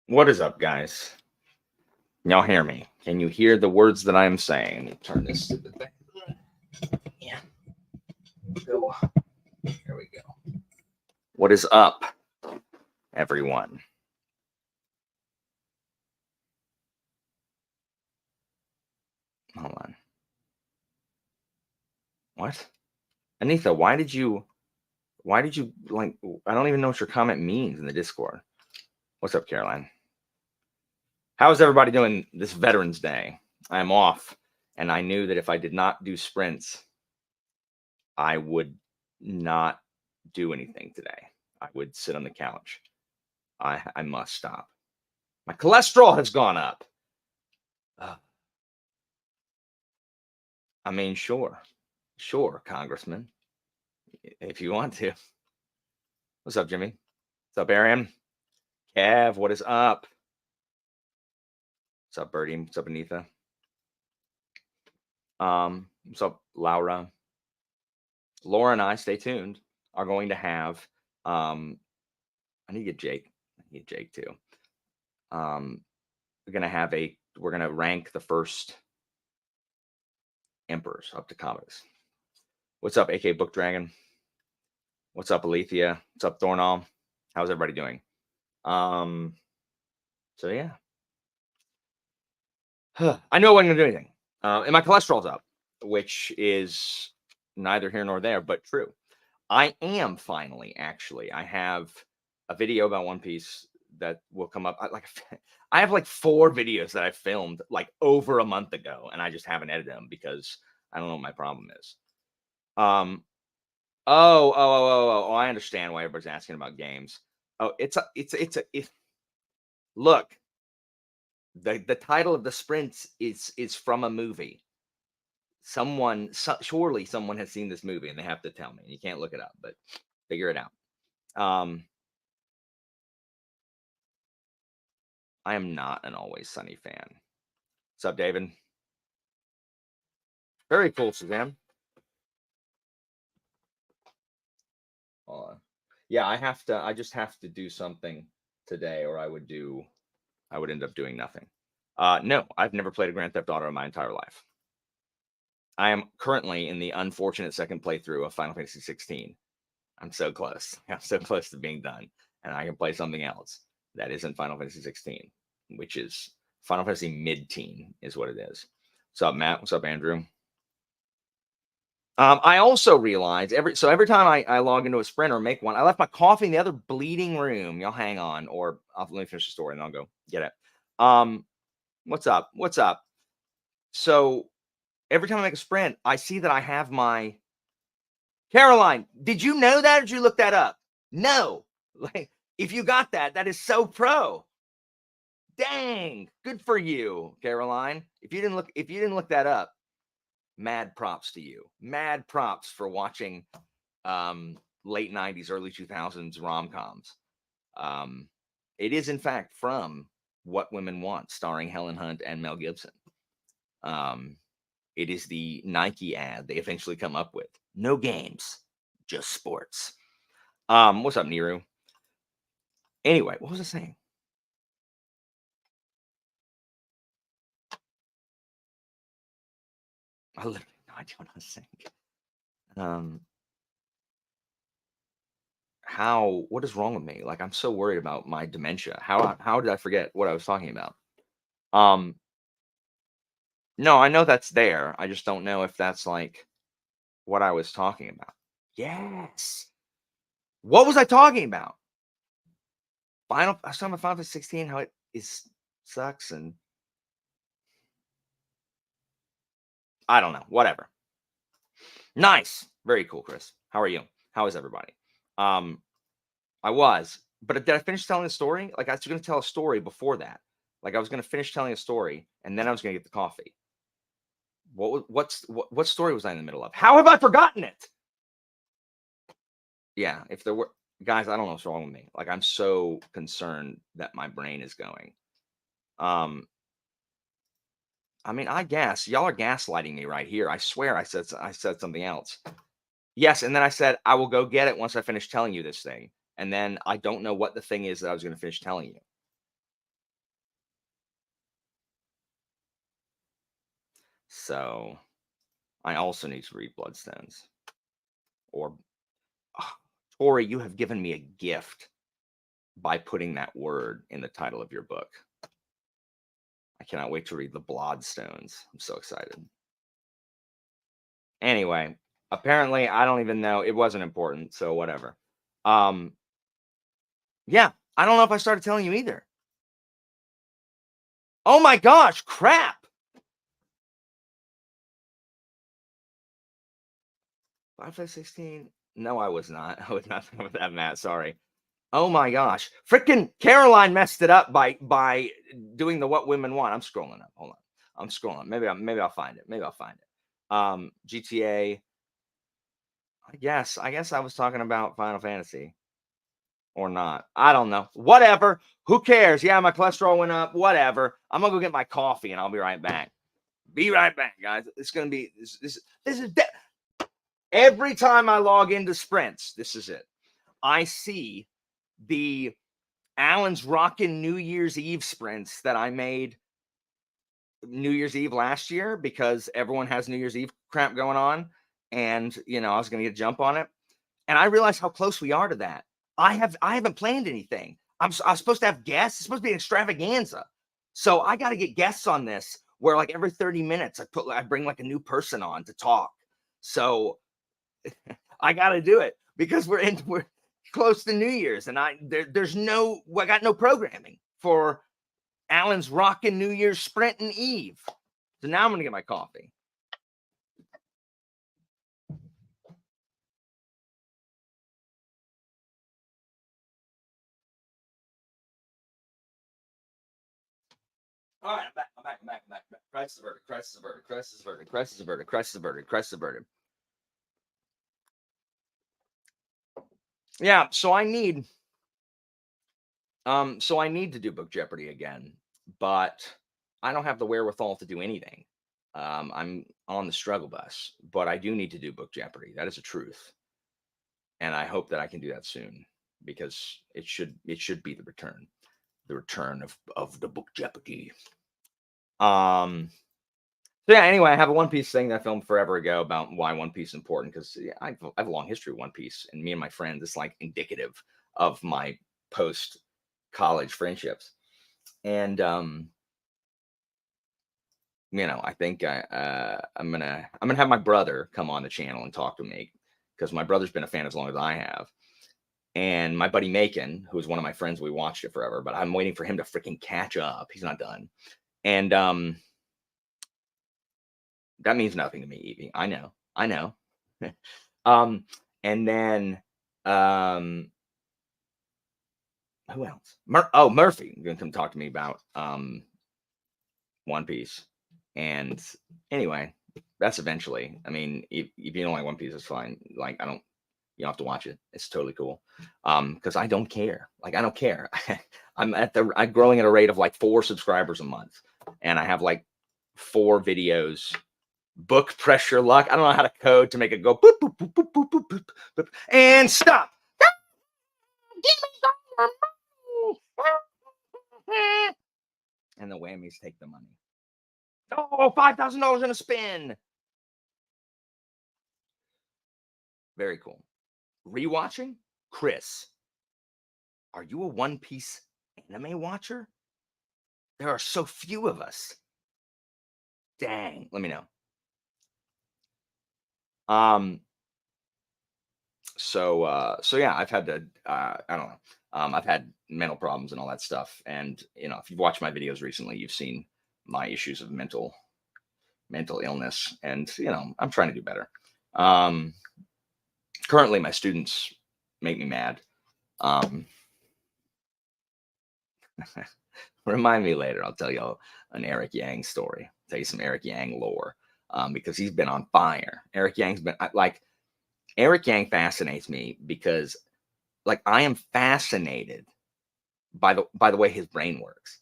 What is up, guys? Y'all hear me? Can you hear the words that I am saying? Let me turn this stupid thing. Yeah. Go. There we go. What is up, everyone? Hold on. What? Anita, why did you like I don't even know what your comment means in the Discord. What's up, Caroline? How's everybody doing this Veterans Day? I'm off, and I knew that if I did not do sprints, I would not do anything today. I would sit on the couch. I must stop. My cholesterol has gone up. I mean, sure, Congressman, if you want to. What's up, Jimmy? What's up, Aaron? Kev, what is up? What's up, Birdie? What's up, Anita? What's up, Laura? Laura and I, stay tuned, are going to have. I need to get Jake. I need Jake too. We're gonna rank the first emperors up to comics. What's up, AK Book Dragon? What's up, Alethea? What's up, Thornall? How's everybody doing? So yeah. I know I wasn't gonna do anything. And my cholesterol's up, which is neither here nor there, but true. I am finally, actually. I have a video about One Piece that will come up. I have like 4 videos that I filmed like over a month ago, and I just haven't edited them because I don't know what my problem is. Oh, I understand why everybody's asking about games. Oh, look, the title of the sprints is from a movie. Surely someone has seen this movie and they have to tell me. You can't look it up, but figure it out. I am not an Always Sunny fan. What's up, David? Very cool, Suzanne. Yeah, I just have to do something today, or I would end up doing nothing. No, I've never played a Grand Theft Auto in my entire life. I am currently in the unfortunate second playthrough of Final Fantasy 16. I'm so close. I'm so close to being done, and I can play something else that isn't Final Fantasy 16, which is Final Fantasy mid-teen, is what it is. What's up, Matt? What's up, Andrew? I also realized every time I log into a sprint or make one, I left my coffee in the other bleeding room. Y'all hang on, or let me finish the story and I'll go get it. What's up? What's up? So every time I make a sprint, I see that I have my Caroline. Did you know that, or did you look that up? No. Like, if you got that, that is so pro. Dang, good for you, Caroline. If you didn't look that up, mad props to you. Mad props for watching late 90s, early 2000s rom-coms. It is in fact from What Women Want, starring Helen Hunt and Mel Gibson. It is the Nike ad they eventually come up with. No games, just sports. What's up, Niru? Anyway, what was I saying? I literally no idea what I was saying. What is wrong with me? Like, I'm so worried about my dementia. How did I forget what I was talking about? No, I know that's there. I just don't know if that's like what I was talking about. Yes. What was I talking about? I was talking about Final Fantasy 16, how it sucks, and I don't know. Whatever. Nice. Very cool, Chris. How are you? How is everybody? I was, but did I finish telling the story? Like, I was going to tell a story before that. Like, I was going to finish telling a story, and then I was going to get the coffee. What story was I in the middle of? How have I forgotten it? Yeah, if there were guys, I don't know what's wrong with me. Like, I'm so concerned that my brain is going. I mean, I guess y'all are gaslighting me right here. I swear I said something else. Yes, and then I said I will go get it once I finish telling you this thing. And then I don't know what the thing is that I was going to finish telling you. So I also need to read Bloodstones. Or ah, Tori, you have given me a gift by putting that word in the title of your book. I cannot wait to read the Bloodstones. I'm so excited. Anyway, apparently I don't even know. It wasn't important, so whatever. Um, yeah, I don't know if I started telling you either. Oh my gosh, crap! 5, 5, 16. No, I was not. I was not with that, Matt. Sorry. Oh my gosh, freaking Caroline messed it up by doing the what women want. I'm scrolling up. Hold on. I'm scrolling. Maybe I'll find it. Maybe I'll find it. GTA. I guess I was talking about Final Fantasy or not. I don't know. Whatever. Who cares? Yeah, my cholesterol went up. Whatever. I'm gonna go get my coffee and I'll be right back. Be right back, guys. It's gonna be this is every time I log into sprints. This is it. I see the Allen's Rockin' New Year's Eve sprints that I made New Year's Eve last year because everyone has New Year's Eve crap going on, and I was gonna get a jump on it, and I realized how close we are to that. I haven't planned anything. I was supposed to have guests. It's supposed to be an extravaganza, so I got to get guests on this. Where like every 30 minutes, I bring like a new person on to talk. So I got to do it because we're close to New Year's, and I got no programming for Allen's Rockin' New Year's Sprint and Eve. So now I'm gonna get my coffee. All right, I'm back. Christ is averted. Christ is averted. Christ is averted. Christ is averted. Christ is averted. Christ is averted. Yeah, so I need to do Book Jeopardy again, but I don't have the wherewithal to do anything. I'm on the struggle bus, but I do need to do Book Jeopardy. That is a truth, and I hope that I can do that soon because it should be the return of the Book Jeopardy. So yeah, anyway, I have a One Piece thing that I filmed forever ago about why One Piece is important because I have a long history with One Piece, and me and my friends, it's like indicative of my post college friendships. And I think I'm gonna have my brother come on the channel and talk to me because my brother's been a fan as long as I have. And my buddy Macon, who was one of my friends, we watched it forever, but I'm waiting for him to freaking catch up. He's not done. And that means nothing to me, Evie. I know. um, and then who else? Murphy gonna come talk to me about One Piece. And anyway, that's eventually. I mean, if you don't like One Piece, it's fine. Like you don't have to watch it. It's totally cool. Because I don't care. Like I don't care. I'm growing at a rate of like 4 subscribers a month, and I have like 4 videos. Book pressure luck. I don't know how to code to make it go boop boop boop boop boop boop boop, boop and stop. And the whammies take the money. Oh, $5,000 in a spin. Very cool. Rewatching? Chris, are you a One Piece anime watcher? There are so few of us. Dang. Let me know. So yeah, I've had to I don't know. I've had mental problems and all that stuff. And if you've watched my videos recently, you've seen my issues of mental illness. And I'm trying to do better. Um Currently my students make me mad. Um Remind me later. I'll tell you an Eric Yang story. Tell you some Eric Yang lore. Because he's been on fire. Eric Yang's been like Eric Yang fascinates me because like I am fascinated by the way his brain works.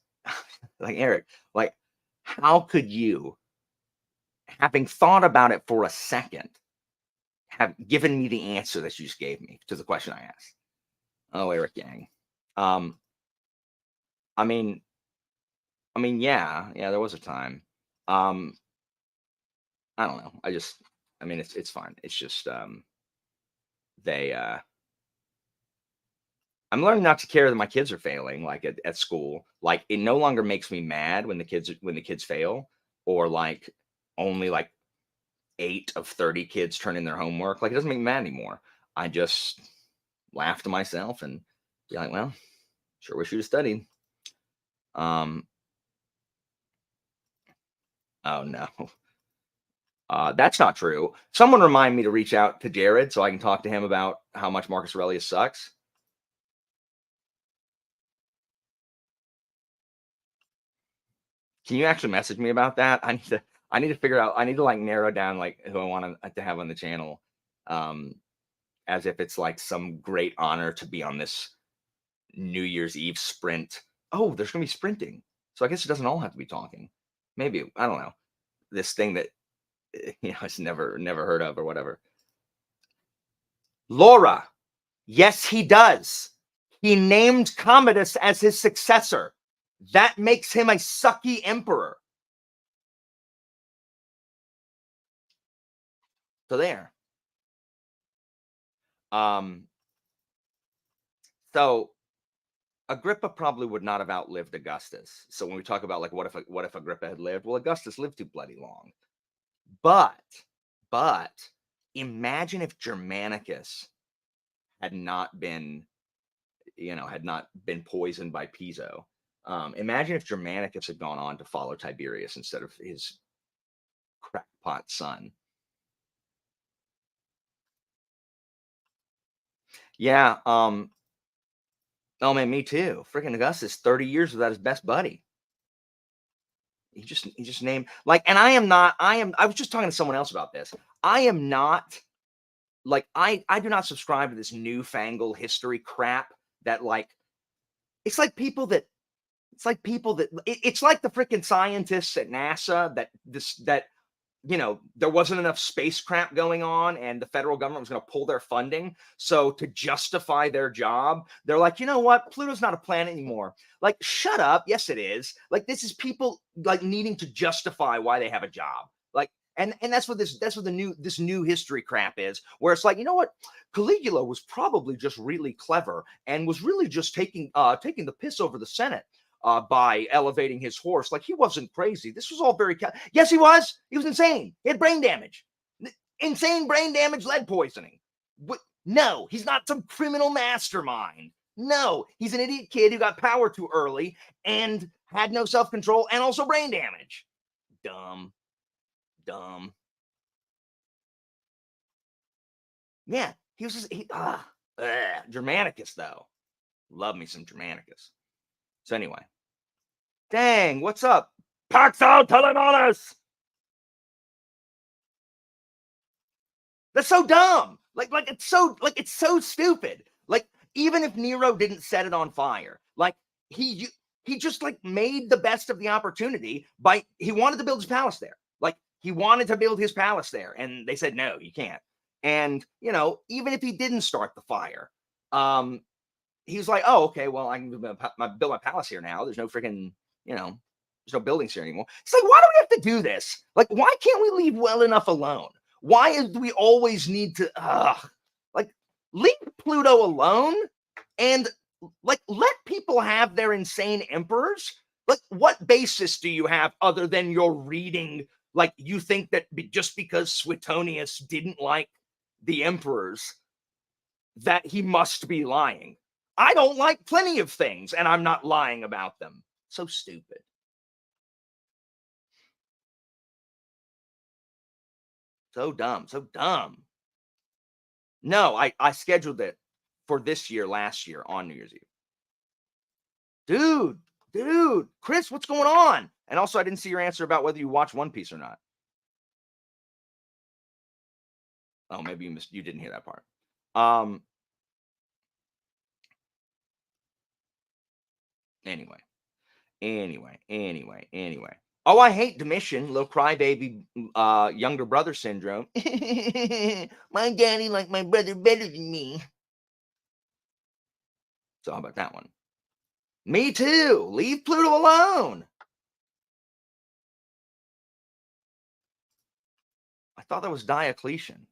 Like Eric, like how could you, having thought about it for a second, have given me the answer that you just gave me to the question I asked? Oh, Eric Yang. Um, I mean, yeah, there was a time. Um, I don't know. I mean, it's fine. It's just they I'm learning not to care that my kids are failing, like at school. Like it no longer makes me mad when the kids fail, or like only like 8 of 30 kids turn in their homework. Like it doesn't make me mad anymore. I just laugh to myself and be like, well, sure wish you'd have studied. Um, oh no. That's not true. Someone remind me to reach out to Jared so I can talk to him about how much Marcus Aurelius sucks. Can you actually message me about that? I need to figure out I need to like narrow down like who I want to have on the channel. Um, as if it's like some great honor to be on this New Year's Eve sprint. Oh, there's gonna be sprinting. So I guess it doesn't all have to be talking. Maybe, I don't know. This thing that it's never heard of or whatever. Laura, yes, he does. He named Commodus as his successor. That makes him a sucky emperor. So there. Um, so Agrippa probably would not have outlived Augustus. So when we talk about like what if Agrippa had lived? Well, Augustus lived too bloody long. But but imagine if Germanicus had not been, had not been poisoned by Piso. Imagine if Germanicus had gone on to follow Tiberius instead of his crackpot son. Yeah. Oh man, me too. Freaking Augustus, 30 years without his best buddy. He just named like, and I was just talking to someone else about this. I am not like I do not subscribe to this newfangled history crap that like it's like people that it's like the freaking scientists at NASA that there wasn't enough space crap going on and the federal government was going to pull their funding. So to justify their job, they're like, you know what? Pluto's not a planet anymore. Like, shut up. Yes, it is. Like, this is people like needing to justify why they have a job. Like, and that's what this new history crap is, where it's like, you know what? Caligula was probably just really clever and was really just taking the piss over the Senate by elevating his horse. Like he wasn't crazy. This was all very. Yes, he was. He was insane. He had brain damage. Insane brain damage, lead poisoning. No, he's not some criminal mastermind. No, he's an idiot kid who got power too early and had no self control and also brain damage. Dumb, dumb. Yeah, he was just Germanicus though. Love me some Germanicus. So anyway, dang, what's up? Paxo Telemanus! That's so dumb. It's so stupid. Like even if Nero didn't set it on fire, like he just like made the best of the opportunity by he wanted to build his palace there. Like he wanted to build his palace there, and they said no, you can't. And even if he didn't start the fire, he was like, oh, okay, well, I can build my palace here now. There's no freaking, there's no buildings here anymore. It's like, why do we have to do this? Like, why can't we leave well enough alone? Why do we always need to, like, leave Pluto alone and, like, let people have their insane emperors? Like, what basis do you have other than your reading? Like, you think that just because Suetonius didn't like the emperors, that he must be lying. I don't like plenty of things, and I'm not lying about them. So stupid. So dumb. So dumb. No, I scheduled it for this year, last year on New Year's Eve. Dude, Chris, what's going on? And also, I didn't see your answer about whether you watch One Piece or not. Oh, maybe you didn't hear that part. Anyway. Anyway. Oh, I hate Domitian, little crybaby, younger brother syndrome. My daddy liked my brother better than me. So how about that one? Me too. Leave Pluto alone. thought that was Diocletian.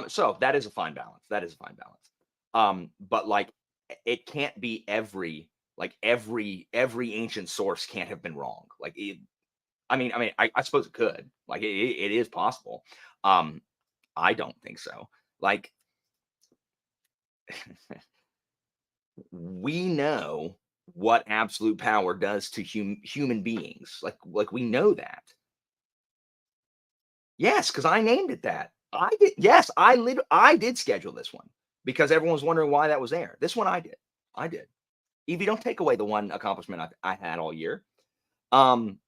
So that is a fine balance. That is a fine balance. But like it can't be every ancient source can't have been wrong. Like I suppose it could. Like it is possible. Um, I don't think so. Like we know what absolute power does to human beings. Like we know that. Yes, because I named it that. I did. Yes, I did schedule this one because everyone was wondering why that was there. This one I did. I did. If you don't take away the one accomplishment I had all year. Um,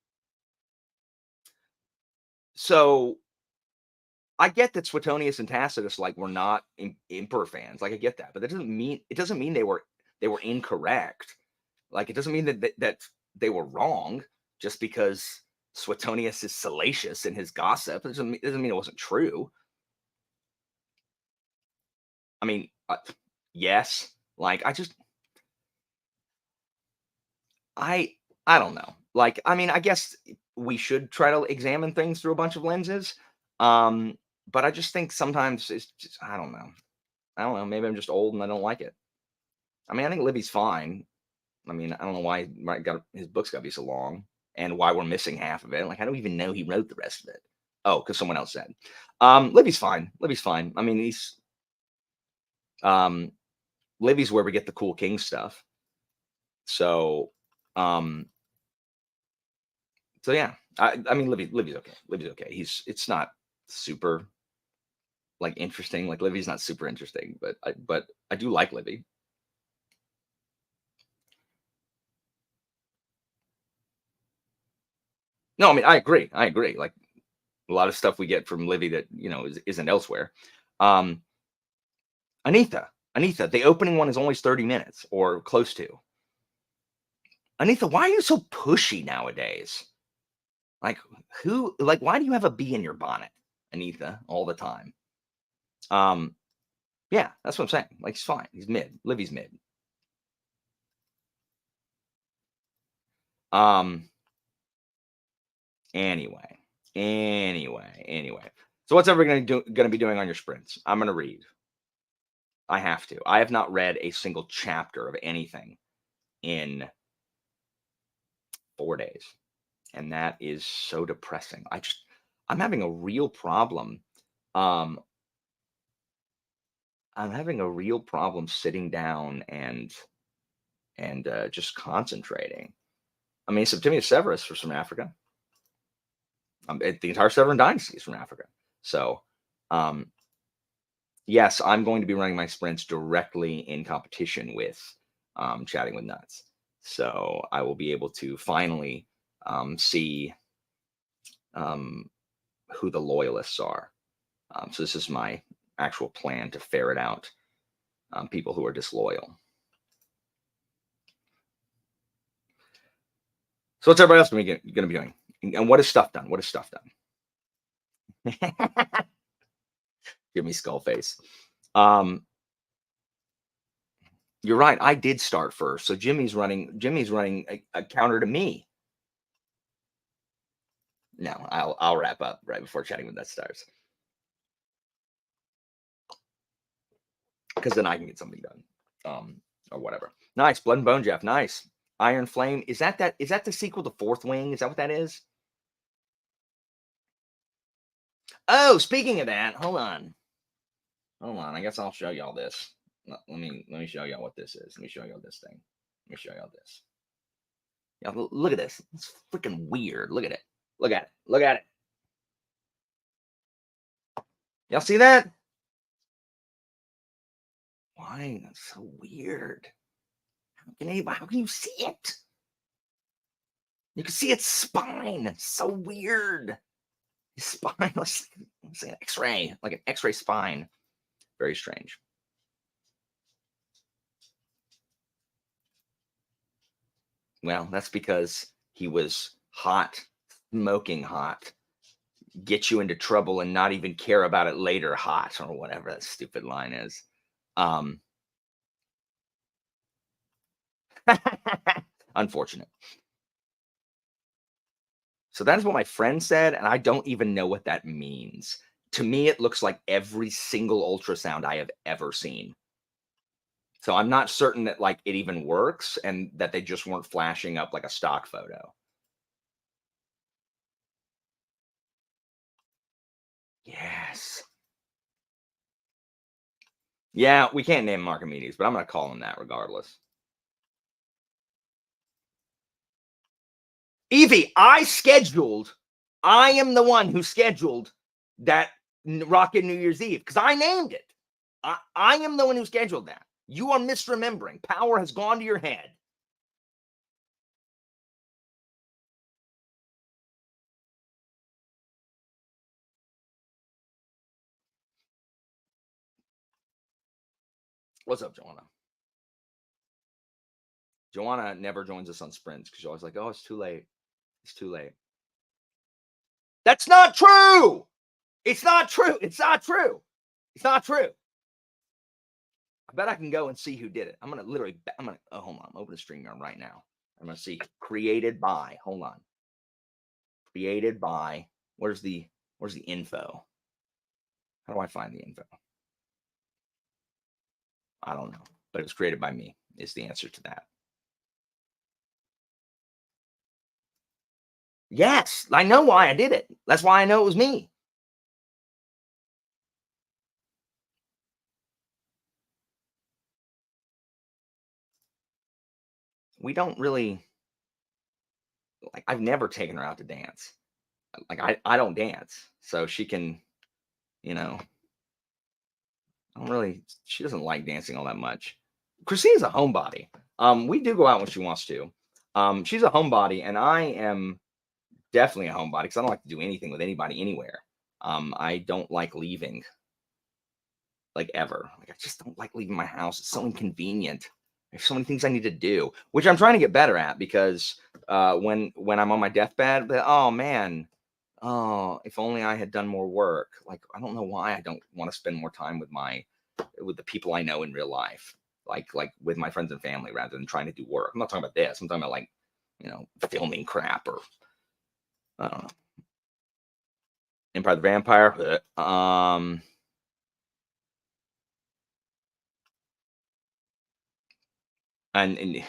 so I get that Suetonius and Tacitus like were not Emperor fans. Like I get that, but it doesn't mean they were incorrect. Like it doesn't mean that they were wrong just because Suetonius is salacious in his gossip. It doesn't mean it wasn't true. I mean, yes. Like I I don't know. Like I mean, I guess we should try to examine things through a bunch of lenses. Um, but I just think sometimes it's just I don't know. I don't know. Maybe I'm just old and I don't like it. I mean, I think Libby's fine. I mean, I don't know why his book's got to be so long and why we're missing half of it. Like, I don't even know he wrote the rest of it. Oh, because someone else said. Libby's fine. Libby's fine. I mean, um, Libby's where we get the cool king stuff. So, um, so yeah. I mean, Libby's okay. Libby's okay. It's not super like interesting. Like Libby's not super interesting, but I do like Libby. No, I mean, I agree. I agree. Like a lot of stuff we get from Livy that isn't elsewhere. Um, Anita, the opening one is only 30 minutes or close to. Anita, why are you so pushy nowadays? Like who? Like why do you have a bee in your bonnet, Anita, all the time? Um, yeah, that's what I'm saying. Like he's fine. He's mid. Livy's mid. Um, anyway, anyway. So what's ever gonna be doing on your sprints? I'm gonna read. I have to. I have not read a single chapter of anything in 4 days. And that is so depressing. I'm having a real problem. Um, I'm having a real problem sitting down and just concentrating. I mean, Septimius Severus was from Africa. The entire Severan dynasty is from Africa. So, um, yes, I'm going to be running my sprints directly in competition with Chatting with Nuts. So I will be able to finally see um, who the loyalists are. So this is my actual plan to ferret out people who are disloyal. So what's everybody else going to be doing? And what is stuff done? What is stuff done? Give me skull face. You're right. I did start first. So Jimmy's running a counter to me. No, I'll wrap up right before Chatting with That starts. Because then I can get something done. Or whatever. Nice. Blood and Bone Jeff. Nice. Iron Flame. Is that the sequel to Fourth Wing? Is that what that is? Oh, speaking of that, hold on. Hold on. I guess I'll show y'all this. Let me show y'all what this is. Let me show y'all this thing. Let me show y'all this. Y'all look at this. It's freaking weird. Look at it. Look at it. Look at it. Y'all see that? Why? That's so weird. How can you see it? You can see its spine. It's so weird. His spine. Let's say an X-ray, like an X-ray spine. Very strange. Well, that's because he was hot, smoking hot, get you into trouble and not even care about it later hot, or whatever that stupid line is. Um, unfortunate. So that is what my friend said, and I don't even know what that means. To me, it looks like every single ultrasound I have ever seen. So I'm not certain that like it even works and that they just weren't flashing up like a stock photo. Yes. Yeah, we can't name Archimedes, but I'm gonna call him that regardless. Evie, I am the one who scheduled that Rocket New Year's Eve because I named it. I am the one who scheduled that. You are misremembering. Power has gone to your head. What's up, Joanna? Joanna never joins us on sprints because she's always like, "Oh, it's too late. It's too late." That's not true. It's not true. It's not true. It's not true. I bet I can go and see who did it. I'm gonna literally. I'm gonna. Oh, hold on. I'm opening StreamYard right now. I'm gonna see. Created by. Hold on. Created by. Where's the Where's the info? How do I find the info? I don't know. But it was created by me. Is the answer to that? Yes, I know why I did it. That's why I know it was me. We don't really like. I've never taken her out to dance. Like I don't dance, so she can. You know, I don't really. She doesn't like dancing all that much. Christine's a homebody. We do go out when she wants to. She's a homebody, and I am definitely a homebody because I don't like to do anything with anybody anywhere. I don't like leaving like ever. Like I just don't like leaving my house. It's so inconvenient. There's so many things I need to do, which I'm trying to get better at because when I'm on my deathbed, but oh man, oh if only I had done more work. Like I don't know why I don't want to spend more time with the people I know in real life, like with my friends and family rather than trying to do work. I'm not talking about this. I'm talking about like filming crap or I don't know. Empire the Vampire. And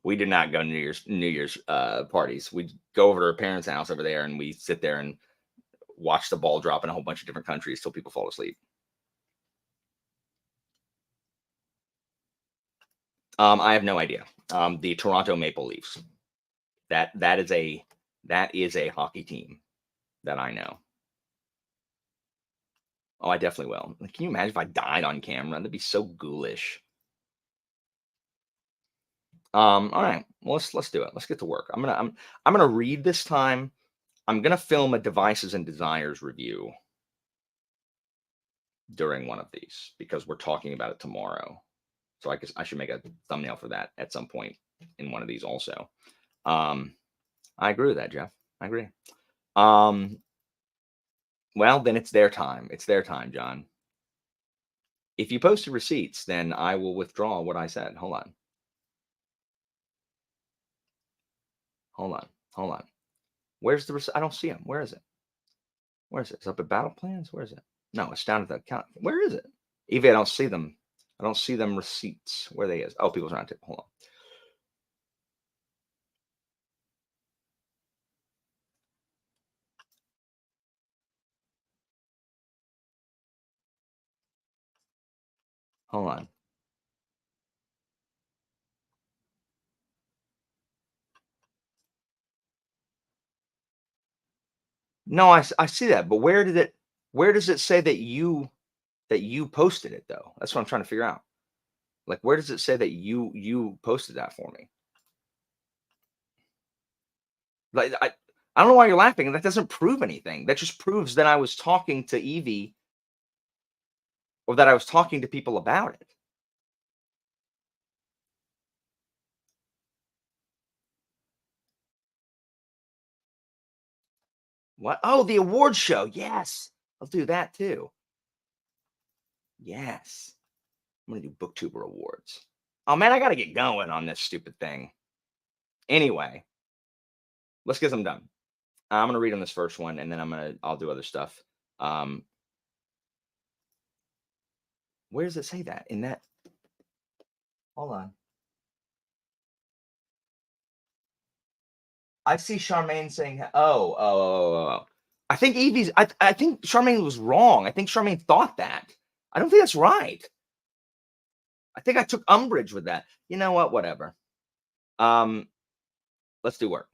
we did not go to New Year's parties. We go over to our parents' house over there, and we sit there and watch the ball drop in a whole bunch of different countries till people fall asleep. I have no idea. The Toronto Maple Leafs. That is a hockey team that I know. Oh, I definitely will. Like, can you imagine if I died on camera? That'd be so ghoulish. All right. Well, let's do it. Let's get to work. I'm gonna read this time. I'm gonna film a devices and desires review during one of these because we're talking about it tomorrow. So I guess I should make a thumbnail for that at some point in one of these also. Um, I agree with that, Jeff. I agree. Um, well, then it's their time. It's their time, John. If you posted receipts, then I will withdraw what I said. Hold on. Hold on. Hold on. Where's the receipt? I don't see them. Where is it? Where is it? It's up at battle plans. Where is it? No, it's down at the account. Where is it? Evie, I don't see them. I don't see them receipts. Where they is? Oh, people's roundtable. Hold on. Hold on. No, I see that, but where does it say that you posted it though? That's what I'm trying to figure out. Like, where does it say that you posted that for me? Like, I don't know why you're laughing. That doesn't prove anything. That just proves that I was talking to Evie or that I was talking to people about it. What? Oh, the award show. Yes, I'll do that too. Yes. I'm gonna do booktuber awards. Oh man, I gotta get going on this stupid thing. Anyway, let's get them done. I'm gonna read on this first one, and then I'll do other stuff. Um, where does it say that? In that? Hold on. I see Charmaine saying, oh. I think Evie's. I think Charmaine was wrong. I think Charmaine thought that. I don't think that's right. I think I took umbrage with that. You know what? Whatever. Um, let's do work.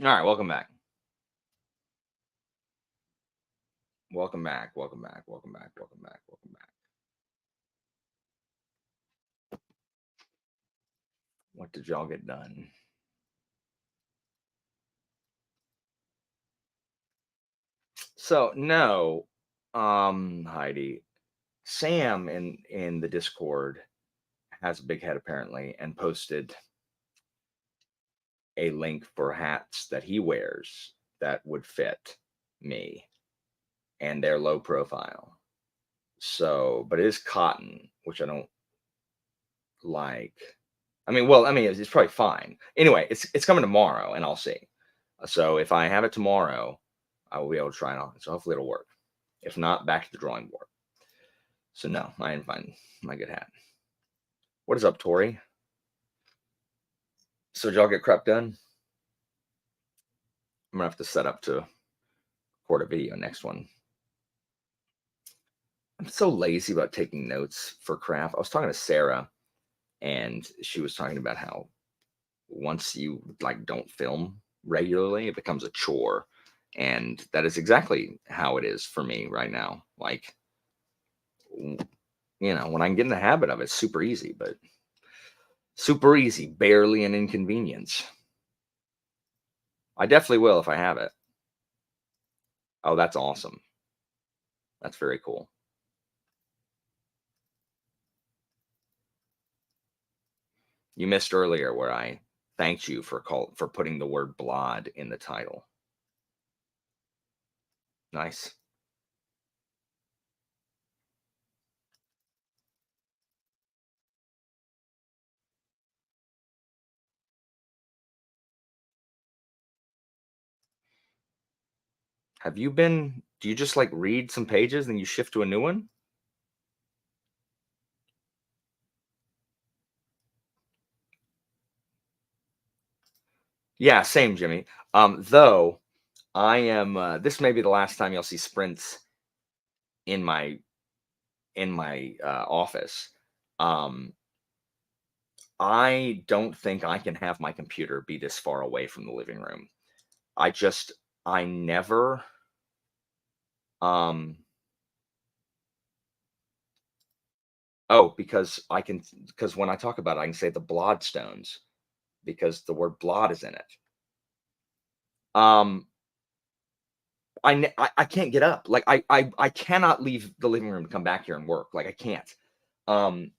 All right, welcome back. Welcome back. Welcome back. Welcome back. Welcome back. Welcome back. What did y'all get done? So no, Heidi, Sam in the Discord has a big head apparently, and posted a link for hats that he wears that would fit me, and they're low profile. So, but it is cotton, which I don't like. I mean, well, I mean, it's probably fine. Anyway, it's coming tomorrow, and I'll see. So if I have it tomorrow, I will be able to try it on. So hopefully it'll work. If not, back to the drawing board. So no, I didn't find my good hat. What is up, Tori? So did y'all get crap done? I'm gonna have to set up to record a video next one. I'm so lazy about taking notes for crap. I was talking to Sarah, and she was talking about how once you like don't film regularly, it becomes a chore. And that is exactly how it is for me right now. Like, when I get in the habit of it, it's super easy, but super easy, barely an inconvenience. I definitely will if I have it. Oh, that's awesome. That's very cool. You missed earlier where I thanked you for putting the word "blod" in the title. Nice. Do you just like read some pages and you shift to a new one? Yeah, same, Jimmy. Though I am, this may be the last time you'll see sprints in my office. Um, I don't think I can have my computer be this far away from the living room. I just I never, um oh, because when I talk about it, I can say the Bloodstones because the word "blot" is in it. Um, I can't get up. Like, I cannot leave the living room to come back here and work. Like, I can't. Um,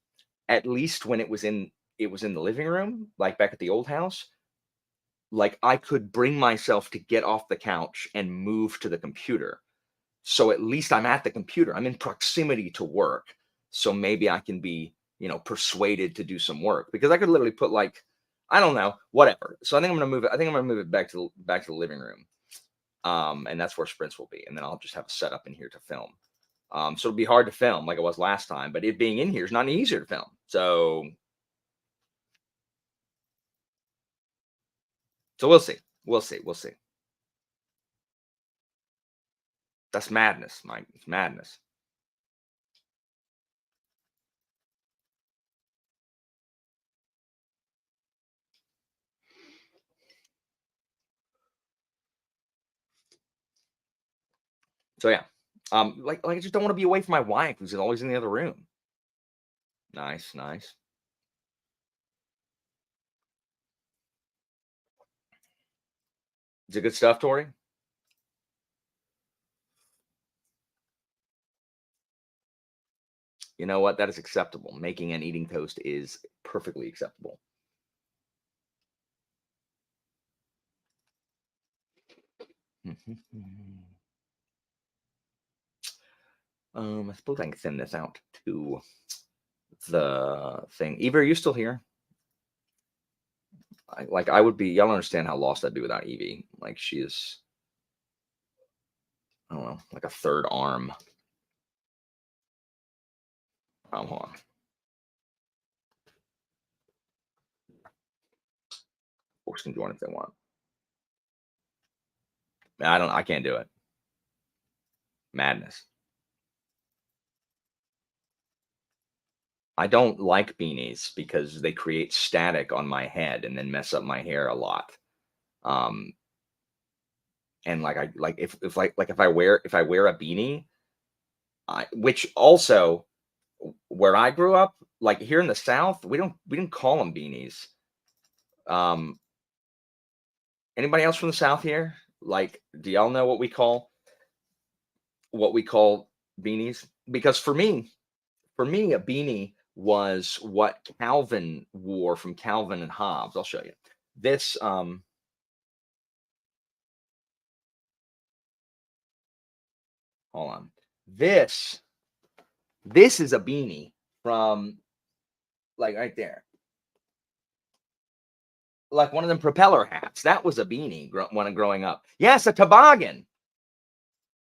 at least when it was in the living room, like, back at the old house, like, I could bring myself to get off the couch and move to the computer. So at least I'm at the computer. I'm in proximity to work. So maybe I can be, persuaded to do some work because I could literally put like, I don't know, whatever. So I think I'm gonna move it. I think I'm gonna move it back to the living room. And that's where sprints will be. And then I'll just have a setup in here to film. So it'll be hard to film like it was last time, but it being in here is not any easier to film. So we'll see. We'll see. We'll see. That's madness, Mike. It's madness. So yeah. Like I just don't want to be away from my wife who's always in the other room. Nice, nice. Is it good stuff, Tori? You know what? That is acceptable. Making and eating toast is perfectly acceptable. I suppose I can send this out to the thing. Eva, are you still here? I would be. Y'all don't understand how lost I'd be without Evie. Like she is, I don't know, like a third arm. Hold on. Folks can join if they want. I don't. I can't do it. Madness. I don't like beanies because they create static on my head and then mess up my hair a lot. Um, And like I like if I wear a beanie, which also where I grew up, like here in the South, we didn't call them beanies. Um, Anybody else from the South here? Like, do y'all know what we call beanies? Because for me, a beanie was what Calvin wore from Calvin and Hobbes. I'll show you. This hold on. This this is a beanie from like right there. Like one of them propeller hats. That was a beanie when I'm growing up. Yes, a toboggan.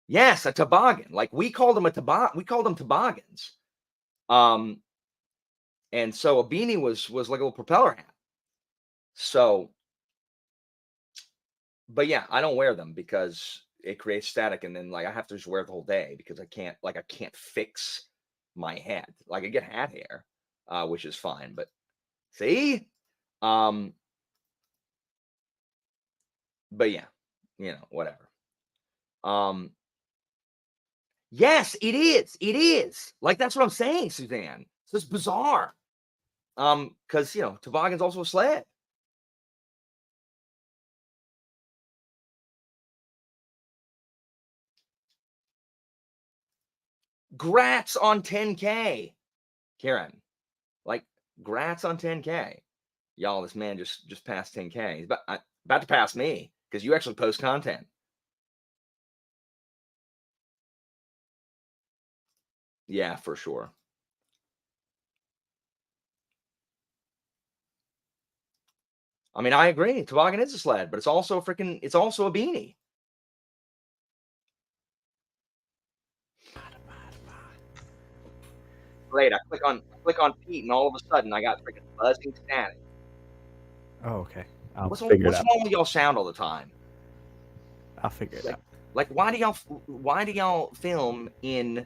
Yes, a toboggan. Like we called them toboggans. Um, and so a beanie was like a little propeller hat. So, but yeah, I don't wear them because it creates static, and then like I have to just wear it the whole day because I can't fix my head. Like I get hat hair, which is fine, but see, um, but yeah, whatever. Um, yes, it is. It is. Like that's what I'm saying, Suzanne. So it's bizarre. Because toboggan's also a sled. Grats on 10K, Karen. Like, grats on 10K. Y'all, this man just passed 10K. He's about to pass me because you actually post content. Yeah, for sure. I mean, I agree. Toboggan is a sled, but it's also a beanie. Great. I click on Pete, and all of a sudden, I got freaking buzzing static. Oh, okay. I'll What's figure it what's out. wrong with y'all sound all the time? I'll figure it Like, out. like why do y'all film in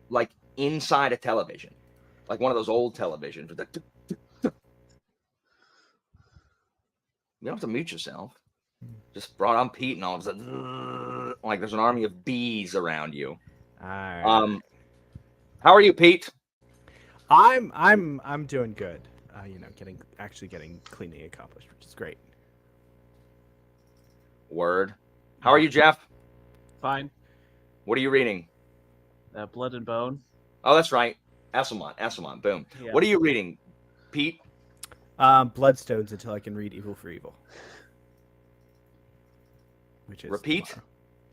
like inside a television, like one of those old televisions with the you don't have to mute yourself. Just brought on Pete, and all of a sudden, like there's an army of bees around you. All right. How are you, Pete? I'm doing good. Getting cleaning accomplished, which is great. Word. How are you, Jeff? Fine. What are you reading? Blood and Bone. Oh, that's right. Esselmont. Boom. Yeah. What are you reading, Pete? Bloodstones until I can read Evil for Evil. Which is Repeat.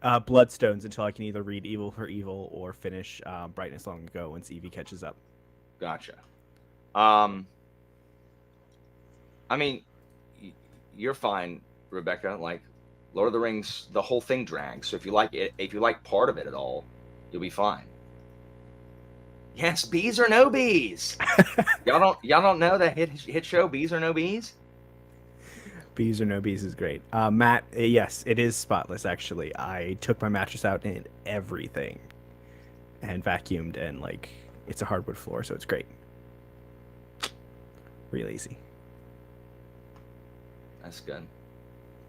tomorrow. Bloodstones until I can either read Evil for Evil or finish Brightness Long Ago once Evie catches up. Gotcha. I mean, you're fine, Rebecca. Like, Lord of the Rings, the whole thing drags. So if you like part of it at all, you'll be fine. Yes, bees or no bees. y'all don't know that hit show Bees or No Bees? Bees or No Bees is great. Matt, yes, it is spotless. Actually, I took my mattress out and everything, and vacuumed, and like it's a hardwood floor, so it's great. Real easy. That's good.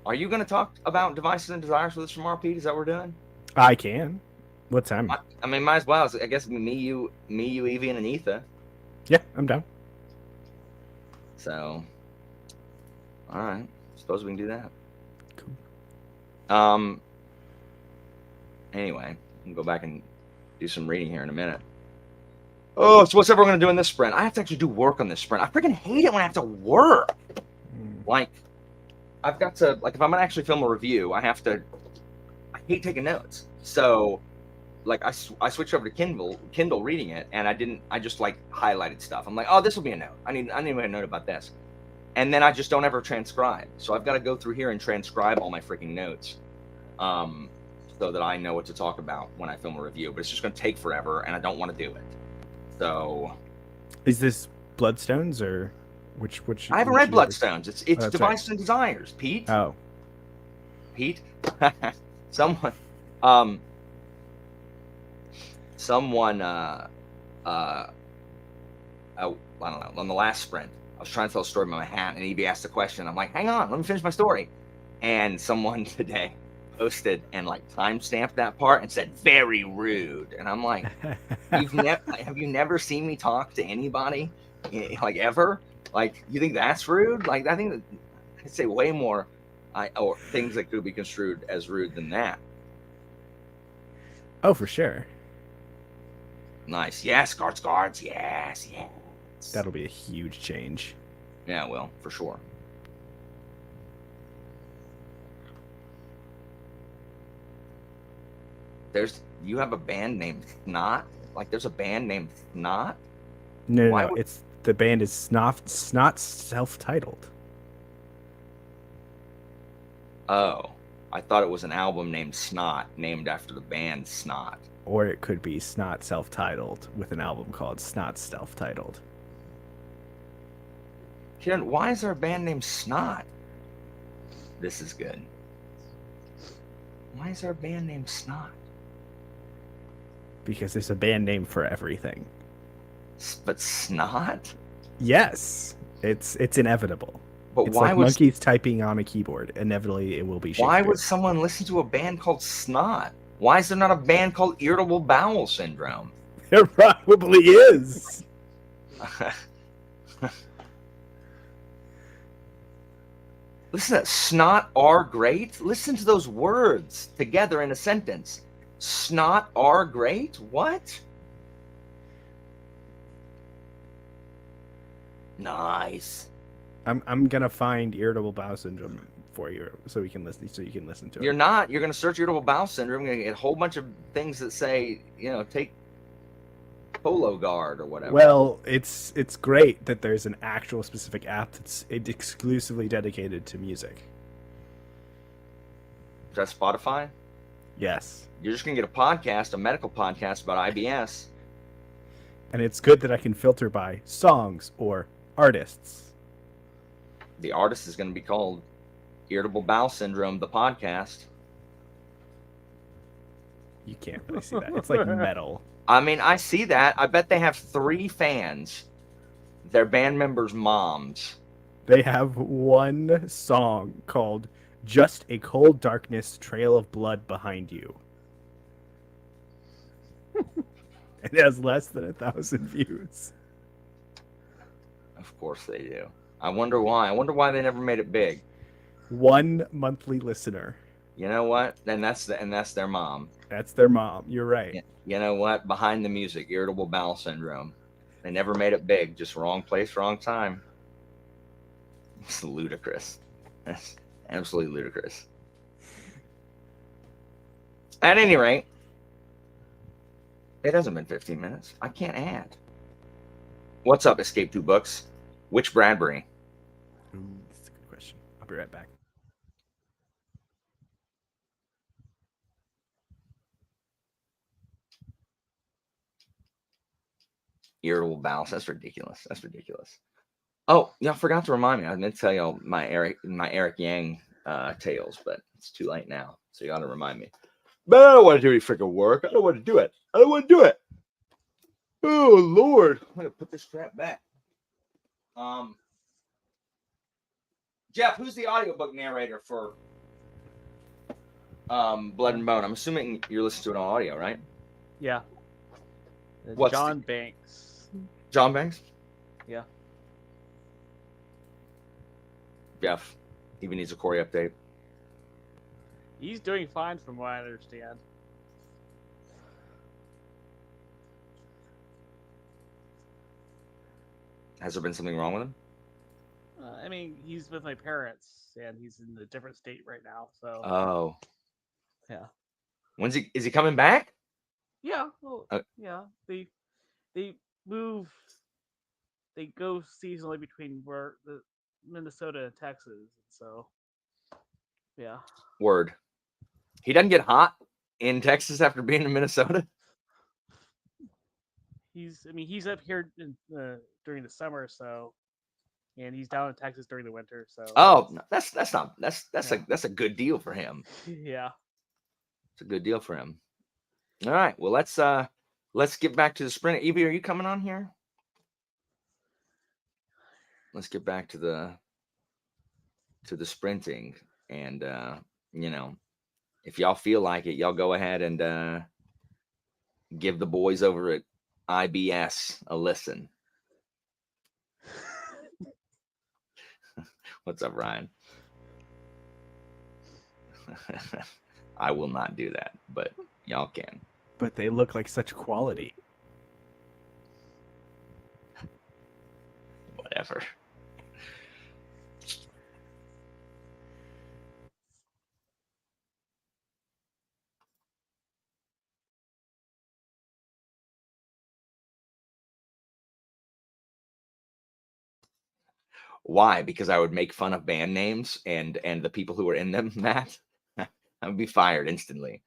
Are you going to talk about Devices and Desires with us tomorrow, Pete? Is that what we're doing? I can. What time? I mean, might as well. I guess me, you, Evie, and Anitha. Yeah, I'm down. So, all right. Suppose we can do that. Cool. Anyway, we'll go back and do some reading here in a minute. Oh, so what's everyone going to do in this sprint? I have to actually do work on this sprint. I freaking hate it when I have to work. Like, I've got to, like, if I'm going to actually film a review, I hate taking notes. So, like, I switched over to Kindle reading it, and I just, like, highlighted stuff. I'm like, oh, this will be a note. I need to make a note about this. And then I just don't ever transcribe. So I've got to go through here and transcribe all my freaking notes. So that I know what to talk about when I film a review. But it's just going to take forever, and I don't want to do it. So, is this Bloodstones or which? I haven't read Bloodstones. It's Devices right. and Desires, Pete. Oh, Pete. Someone. I don't know. On the last sprint, I was trying to tell a story about my hat, and Evie asked a question. I'm like, hang on, let me finish my story. And someone today posted and like timestamped that part and said very rude, and I'm like, have you never seen me talk to anybody like ever? Like, you think that's rude? Like, I think that I'd say way more or things that could be construed as rude than that. Oh, for sure. Nice. Yes, guards. Yes. That'll be a huge change. Yeah, well, for sure. You have a band named Snot? Like, there's a band named Snot? No. It's the band is Snot self-titled. Oh, I thought it was an album named Snot, named after the band Snot. Or it could be Snot self-titled with an album called Snot self-titled. Kieran, why is there a band named Snot? This is good. Why is there a band named Snot? Because there's a band name for everything. But Snot? Yes, it's inevitable. But it's why like monkeys typing on a keyboard. Inevitably, it will be Shakespeare. Why would someone listen to a band called Snot? Why is there not a band called Irritable Bowel Syndrome? There probably is. Listen, to snot are great. Listen to those words together in a sentence. Snot are great? What? Nice. I'm gonna find irritable bowel syndrome for you so you can listen to it. You're not. You're gonna search irritable bowel syndrome. You're gonna get a whole bunch of things that say, take Polo Guard or whatever. Well, it's great that there's an actual specific app that's exclusively dedicated to music. Is that Spotify? Yes. You're just gonna get a podcast, a medical podcast about IBS. And it's good that I can filter by songs or artists. The artist is going to be called Irritable Bowel Syndrome, the podcast. You can't really see that. It's like metal. I mean, I see that. I bet they have 3 fans. They're band members' moms. They have one song called Just a Cold Darkness Trail of Blood Behind You. It has less than 1,000 views. Of course they do. I wonder why. I wonder why they never made it big. 1 monthly listener. You know what? And that's their mom. That's their mom. You're right. You know what? Behind the music, Irritable Bowel Syndrome. They never made it big. Just wrong place, wrong time. It's ludicrous. That's absolutely ludicrous. At any rate, it hasn't been 15 minutes. I can't add. What's up, Escape 2 Books? Which Bradbury? Ooh, that's a good question. I'll be right back. Irritable Bowels. That's ridiculous. Oh, yeah, I forgot to remind me. I meant to tell y'all my Eric Yang tales, but it's too late now. So you got to remind me. But I don't want to do any freaking work. I don't want to do it. Oh Lord, I'm gonna put this crap back. Jeff, who's the audiobook narrator for Blood and Bone? I'm assuming you're listening to it on audio, right? Yeah. What's John Banks. John Banks? Yeah. Jeff, even needs a Corey update. He's doing fine from what I understand. Has there been something wrong with him? I mean, he's with my parents, and he's in a different state right now. So. Oh. Yeah. Is he coming back? Yeah. Well, yeah. They move. They go seasonally between the Minnesota and Texas. So. Yeah. Word. He doesn't get hot in Texas after being in Minnesota. He's up here during the summer, so, and he's down in Texas during the winter, so. Oh, that's a good deal for him. Yeah, it's a good deal for him. All right, well let's get back to the sprint. Evie, are you coming on here? Let's get back to the sprinting, and if y'all feel like it, y'all go ahead and give the boys over at IBS a listen. What's up, Ryan? I will not do that, but y'all can. But they look like such quality. Whatever. Why? Because I would make fun of band names and the people who were in them, Matt. I would be fired instantly.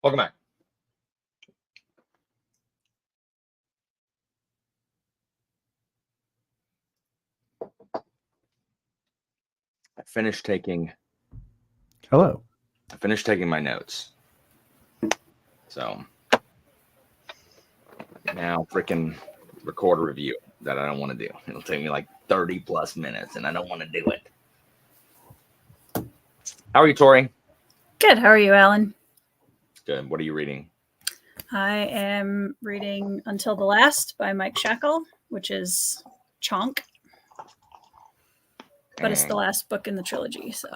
Welcome back. I finished taking Hello. my notes. So now freaking record a review that I don't want to do. It'll take me like 30 plus minutes and I don't want to do it. How are you, Tori? Good. How are you, Alan? Good. What are you reading? I am reading Until the Last by Mike Shackle, which is Chonk. But it's the last book in the trilogy, so.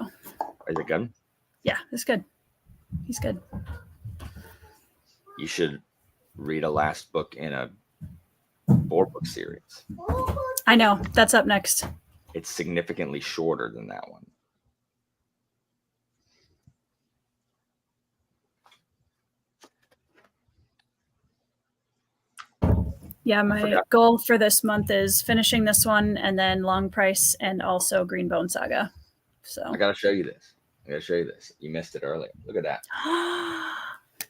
Is it good? Yeah, it's good. He's good. You should read a last book in a 4-book series. I know. That's up next. It's significantly shorter than that one. Yeah, my goal for this month is finishing this one and then Long Price and also Greenbone Saga. So I gotta show you this. You missed it earlier. Look at that.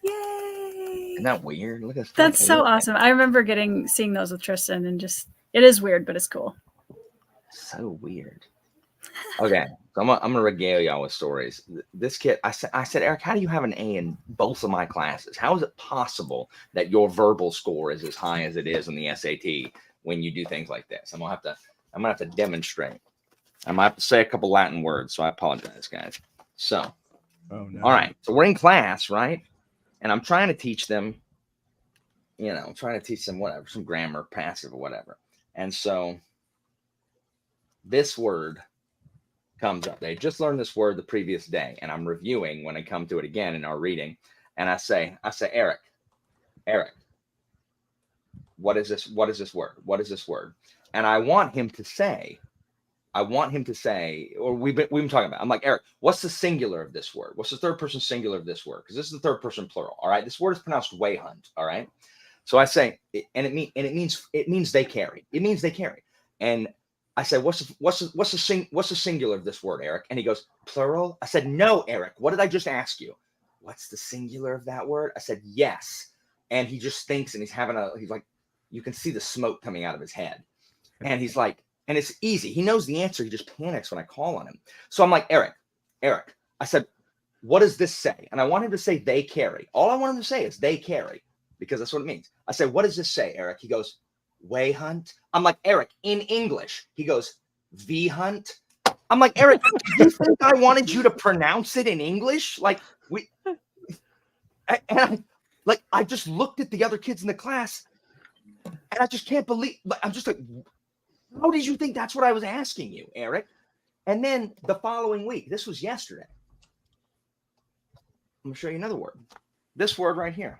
Yay! Isn't that weird? Look at that. That's so awesome. I remember seeing those with Tristan and just it is weird, but it's cool. So weird. Okay, so I'm gonna regale y'all with stories. This kid, I said, Eric, how do you have an A in both of my classes? How is it possible that your verbal score is as high as it is in the SAT when you do things like this? I'm gonna have to demonstrate. I might have to say a couple Latin words, so I apologize, guys. So, Oh no. all right, so we're in class, right? And I'm trying to teach them, whatever, some grammar, passive or whatever. And so this word comes up. They just learned this word the previous day, and I'm reviewing when I come to it again in our reading. And I say, Eric, what is this word? What is this word? And I want him to say, or we've been talking about. I'm like, Eric, what's the singular of this word? What's the third person singular of this word? Because this is the third person plural. All right, this word is pronounced way hunt. All right, so I say, it means they carry. It means they carry. And I said, what's the singular of this word, Eric? And he goes, plural. I said, no, Eric. What did I just ask you? What's the singular of that word? I said, yes. And he just thinks, and he's like, you can see the smoke coming out of his head. And he's like, and it's easy. He knows the answer. He just panics when I call on him. So I'm like, Eric, I said, what does this say? And I want him to say they carry. All I want him to say is they carry, because that's what it means. I said, what does this say, Eric? He goes, way hunt. I'm like, Eric, in English. He goes, V hunt. I'm like, Eric, you think I wanted you to pronounce it in English? I just looked at the other kids in the class and I just can't believe, I'm just like, how did you think that's what I was asking you, Eric? And then the following week, this was yesterday. I'm gonna show you another word. This word right here.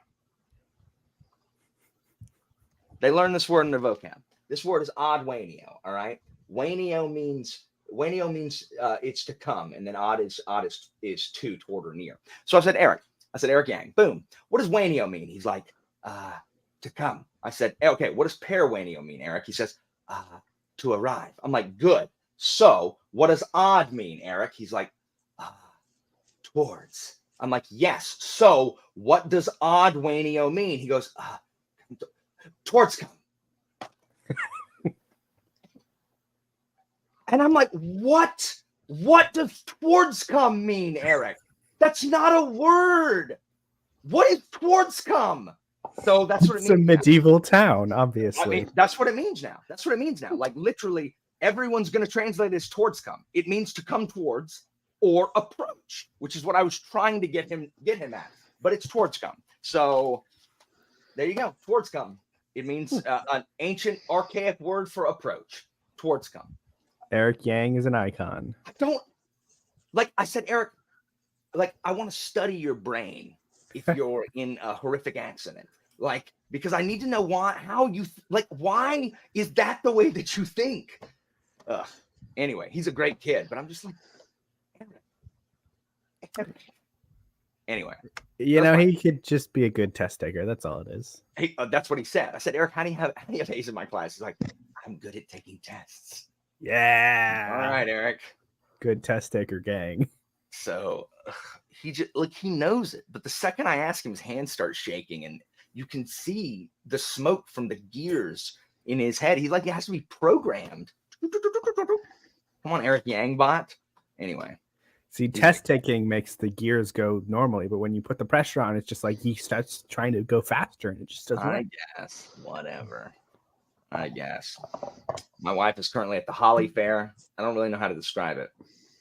They learned this word in their vocab. This word is odd wanio. All right. Wanio means it's to come, and then odd is to, toward, or near. So I said, Eric Yang, boom. What does wanio mean? He's like, to come. I said, okay, what does per wanio mean, Eric? He says, to arrive. I'm like, good. So what does odd mean, Eric? He's like, towards. I'm like, yes. So what does odd wanio mean? He goes, towards come. And I'm like, what? What does towards come mean, Eric? That's not a word. What is towards come? So that's what it means. It's a medieval town, obviously. I mean, that's what it means now. Like literally, everyone's going to translate it as towards come. It means to come towards or approach, which is what I was trying to get him at. But it's towards come. So there you go. Towards come. It means an ancient, archaic word for approach. Towards come. Eric Yang is an icon. I said, Eric, I want to study your brain if you're in a horrific accident. Because I need to know why is that the way that you think? Anyway, he's a great kid, but I'm just like, Eric. Anyway. He could just be a good test taker. That's all it is. That's what he said. I said, Eric, how do you have A's in my class? He's like, I'm good at taking tests. Yeah. All right, Eric. Good test taker gang. So, he just like he knows it. But the second I ask him, his hands start shaking, and you can see the smoke from the gears in his head. He has to be programmed. Come on, Eric Yangbot. Anyway. See, test taking makes the gears go normally, but when you put the pressure on, it's just like he starts trying to go faster, and it just doesn't work. Guess. Whatever. I guess. My wife is currently at the Holly Fair. I don't really know how to describe it,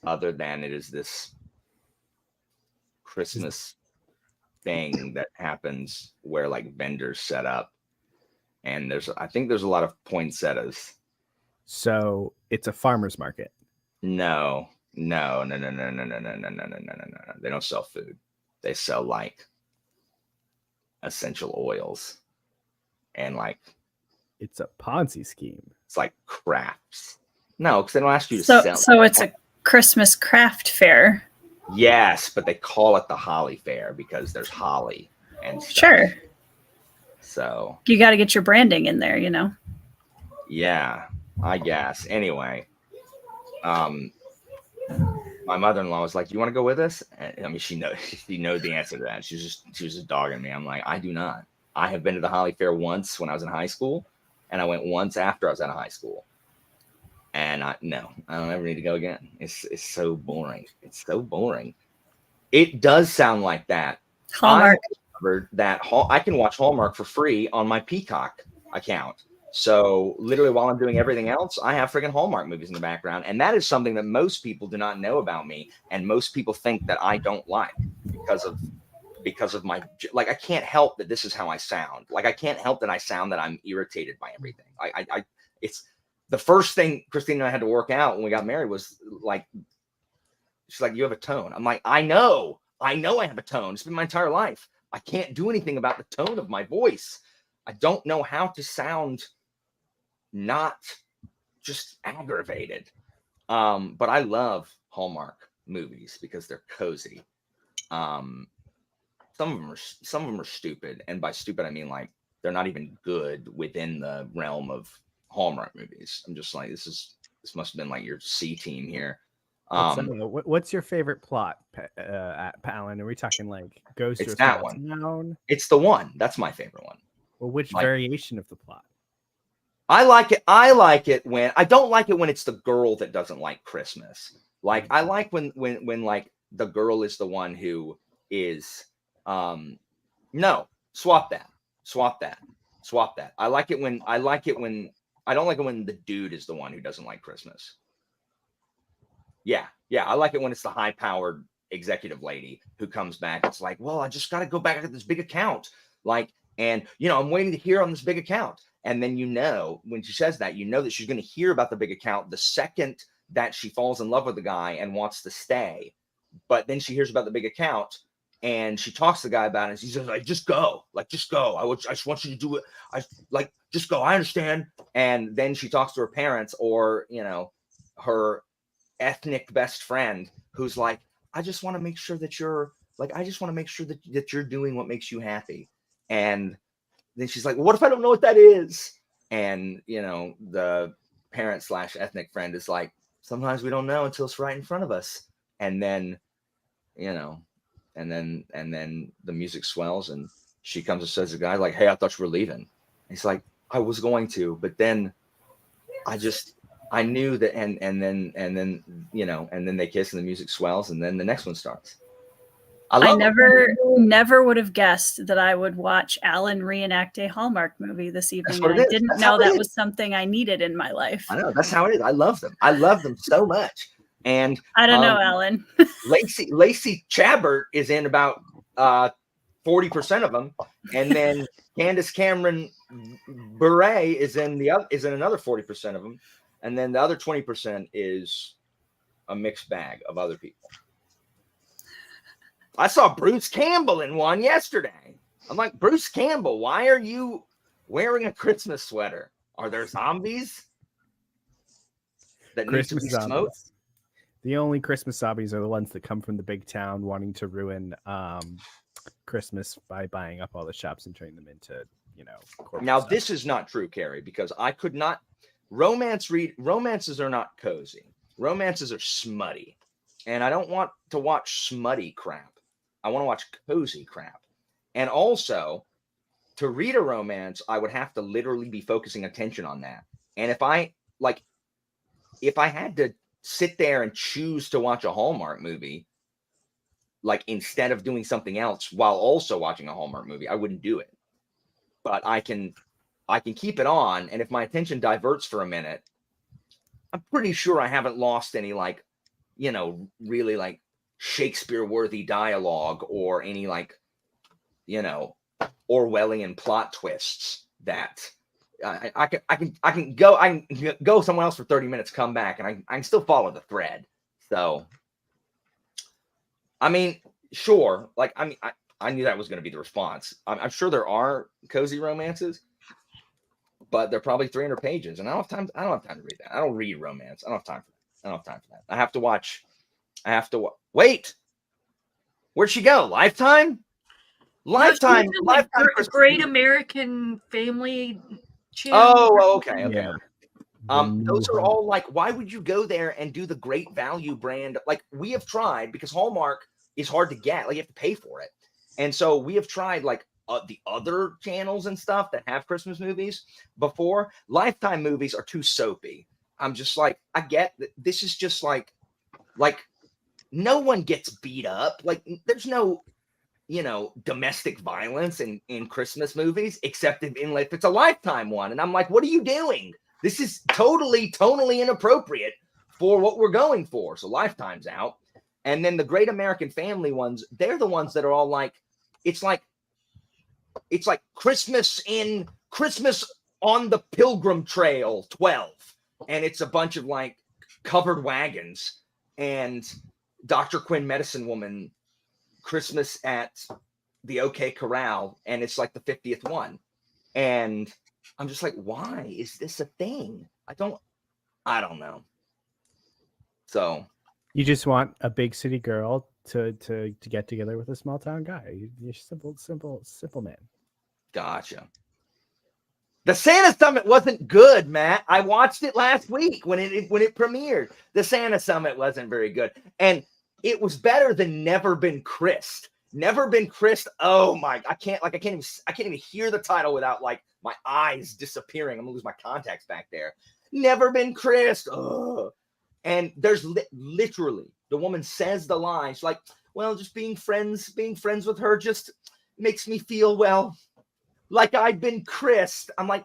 other than it is this Christmas thing that happens where like vendors set up, and I think there's a lot of poinsettias. So it's a farmer's market. No. They don't sell food. They sell like essential oils and like it's a Ponzi scheme. It's like crafts. No, because they don't ask you to sell. So it's a Christmas craft fair. Yes, but they call it the Holly Fair because there's holly and stuff. Sure. So you got to get your branding in there, you know. Yeah, I guess. Anyway, my mother-in-law was like, "You want to go with us?" And, I mean, she knows the answer to that. She was just dogging me. I'm like, I do not. I have been to the Holly Fair once when I was in high school, and I went once after I was out of high school. And I don't ever need to go again. It's so boring. It's so boring. It does sound like that. Hallmark. I discovered that I can watch Hallmark for free on my Peacock account. So literally while I'm doing everything else, I have friggin' Hallmark movies in the background. And that is something that most people do not know about me. And most people think that I don't like because of my, like, I can't help that this is how I sound. Like, I can't help that I sound that I'm irritated by everything. It's the first thing Christina and I had to work out when we got married was like, she's like, "You have a tone." I'm like, I know I have a tone. It's been my entire life. I can't do anything about the tone of my voice. I don't know how to sound not just aggravated. But I love Hallmark movies because they're cozy. Some of them are stupid, and by stupid I mean like they're not even good within the realm of Hallmark movies. I'm just like, this must have been like your C team here. What's your favorite plot, Alan? Are we talking like Ghost? It's that one. Town? It's the one. That's my favorite one. Well, which variation of the plot? I like it when I don't like it when it's the girl that doesn't like Christmas. Like I like when like the girl is the one who is no, swap that. I like it when I don't like it when the dude is the one who doesn't like Christmas. Yeah, I like it when it's the high-powered executive lady who comes back. It's like, well, I just got to go back at this big account. Like, and I'm waiting to hear on this big account. And then when she says that, that she's going to hear about the big account the second that she falls in love with the guy and wants to stay. But then she hears about the big account and she talks to the guy about it. And she says, like, just go. I just want you to do it. Just go. I understand. And then she talks to her parents or, her ethnic best friend who's like, I just want to make sure that you're doing what makes you happy. And then she's like, well, what if I don't know what that is? And, the parent / ethnic friend is like, sometimes we don't know until it's right in front of us. And then, and then the music swells and she comes and says to the guy like, hey, I thought you were leaving. And he's like, I was going to, but then I knew that. And then they kiss and the music swells and then the next one starts. I never would have guessed that I would watch Alan reenact a Hallmark movie this evening. I didn't know that was something I needed in my life. I know, that's how it is. I love them. I love them so much. And I don't know, Alan. Lacey Chabert is in about 40% of them, and then Candace Cameron Bure is in another 40% of them, and then the other 20% is a mixed bag of other people. I saw Bruce Campbell in one yesterday. I'm like, Bruce Campbell, why are you wearing a Christmas sweater? Are there zombies that Christmas need to be smoked? The only Christmas zombies are the ones that come from the big town wanting to ruin Christmas by buying up all the shops and turning them into, Now, this is not true, Carrie, because I could not romances are not cozy. Romances are smutty. And I don't want to watch smutty crap. I want to watch cozy crap. And also, to read a romance, I would have to literally be focusing attention on that. And if I had to sit there and choose to watch a Hallmark movie, like instead of doing something else while also watching a Hallmark movie, I wouldn't do it. But I can keep it on, and if my attention diverts for a minute, I'm pretty sure I haven't lost any like, really like Shakespeare-worthy dialogue or any like, Orwellian plot twists that I can go somewhere else for 30 minutes, come back, and I can still follow the thread. So, I mean, sure, like I knew that was going to be the response. I'm sure there are cozy romances, but they're probably 300 pages, and I don't have time to read that. I don't read romance. I don't have time for that. I have to wait. Where'd she go? Lifetime. Lifetime. Like Lifetime. Great American Family Channel. Oh, okay. Yeah. Those are all like, why would you go there and do the Great Value brand? Like, we have tried, because Hallmark is hard to get. Like, you have to pay for it. And so we have tried like the other channels and stuff that have Christmas movies before. Lifetime movies are too soapy. I'm just like, I get that this is just like no one gets beat up. Like, there's no, domestic violence in Christmas movies, except if it's a Lifetime one. And I'm like, what are you doing? This is tonally inappropriate for what we're going for. So Lifetime's out. And then the Great American Family ones, they're the ones that are all like, it's like Christmas on the Pilgrim Trail 12. And it's a bunch of like covered wagons and Dr. Quinn Medicine Woman Christmas at the OK Corral. And it's like the 50th one. And I'm just like, why is this a thing? I don't know. So You just want a big city girl to get together with a small town guy. You're simple man. Gotcha. The Santa Summit wasn't good, Matt. I watched it last week when it premiered. The Santa Summit wasn't very good, and it was better than Never Been Christ. Never Been Christ. Oh my! I can't even hear the title without like my eyes disappearing. I'm gonna lose my contacts back there. Never Been Christ. Ugh. And there's literally the woman says the line. She's like, well, just being friends with her just makes me feel, well, like I've been Chris. I'm like,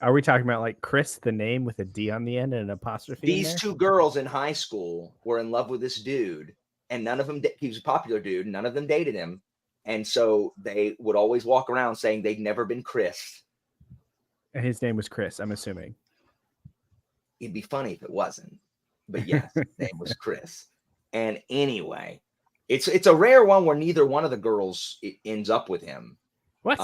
are we talking about like Chris, the name with a D on the end and an apostrophe? These two girls in high school were in love with this dude, and none of them, he was a popular dude, none of them dated him. And so they would always walk around saying they'd never been Chris. And his name was Chris, I'm assuming. It'd be funny if it wasn't, but yes, his name was Chris. And anyway, it's a rare one where neither one of the girls ends up with him. What?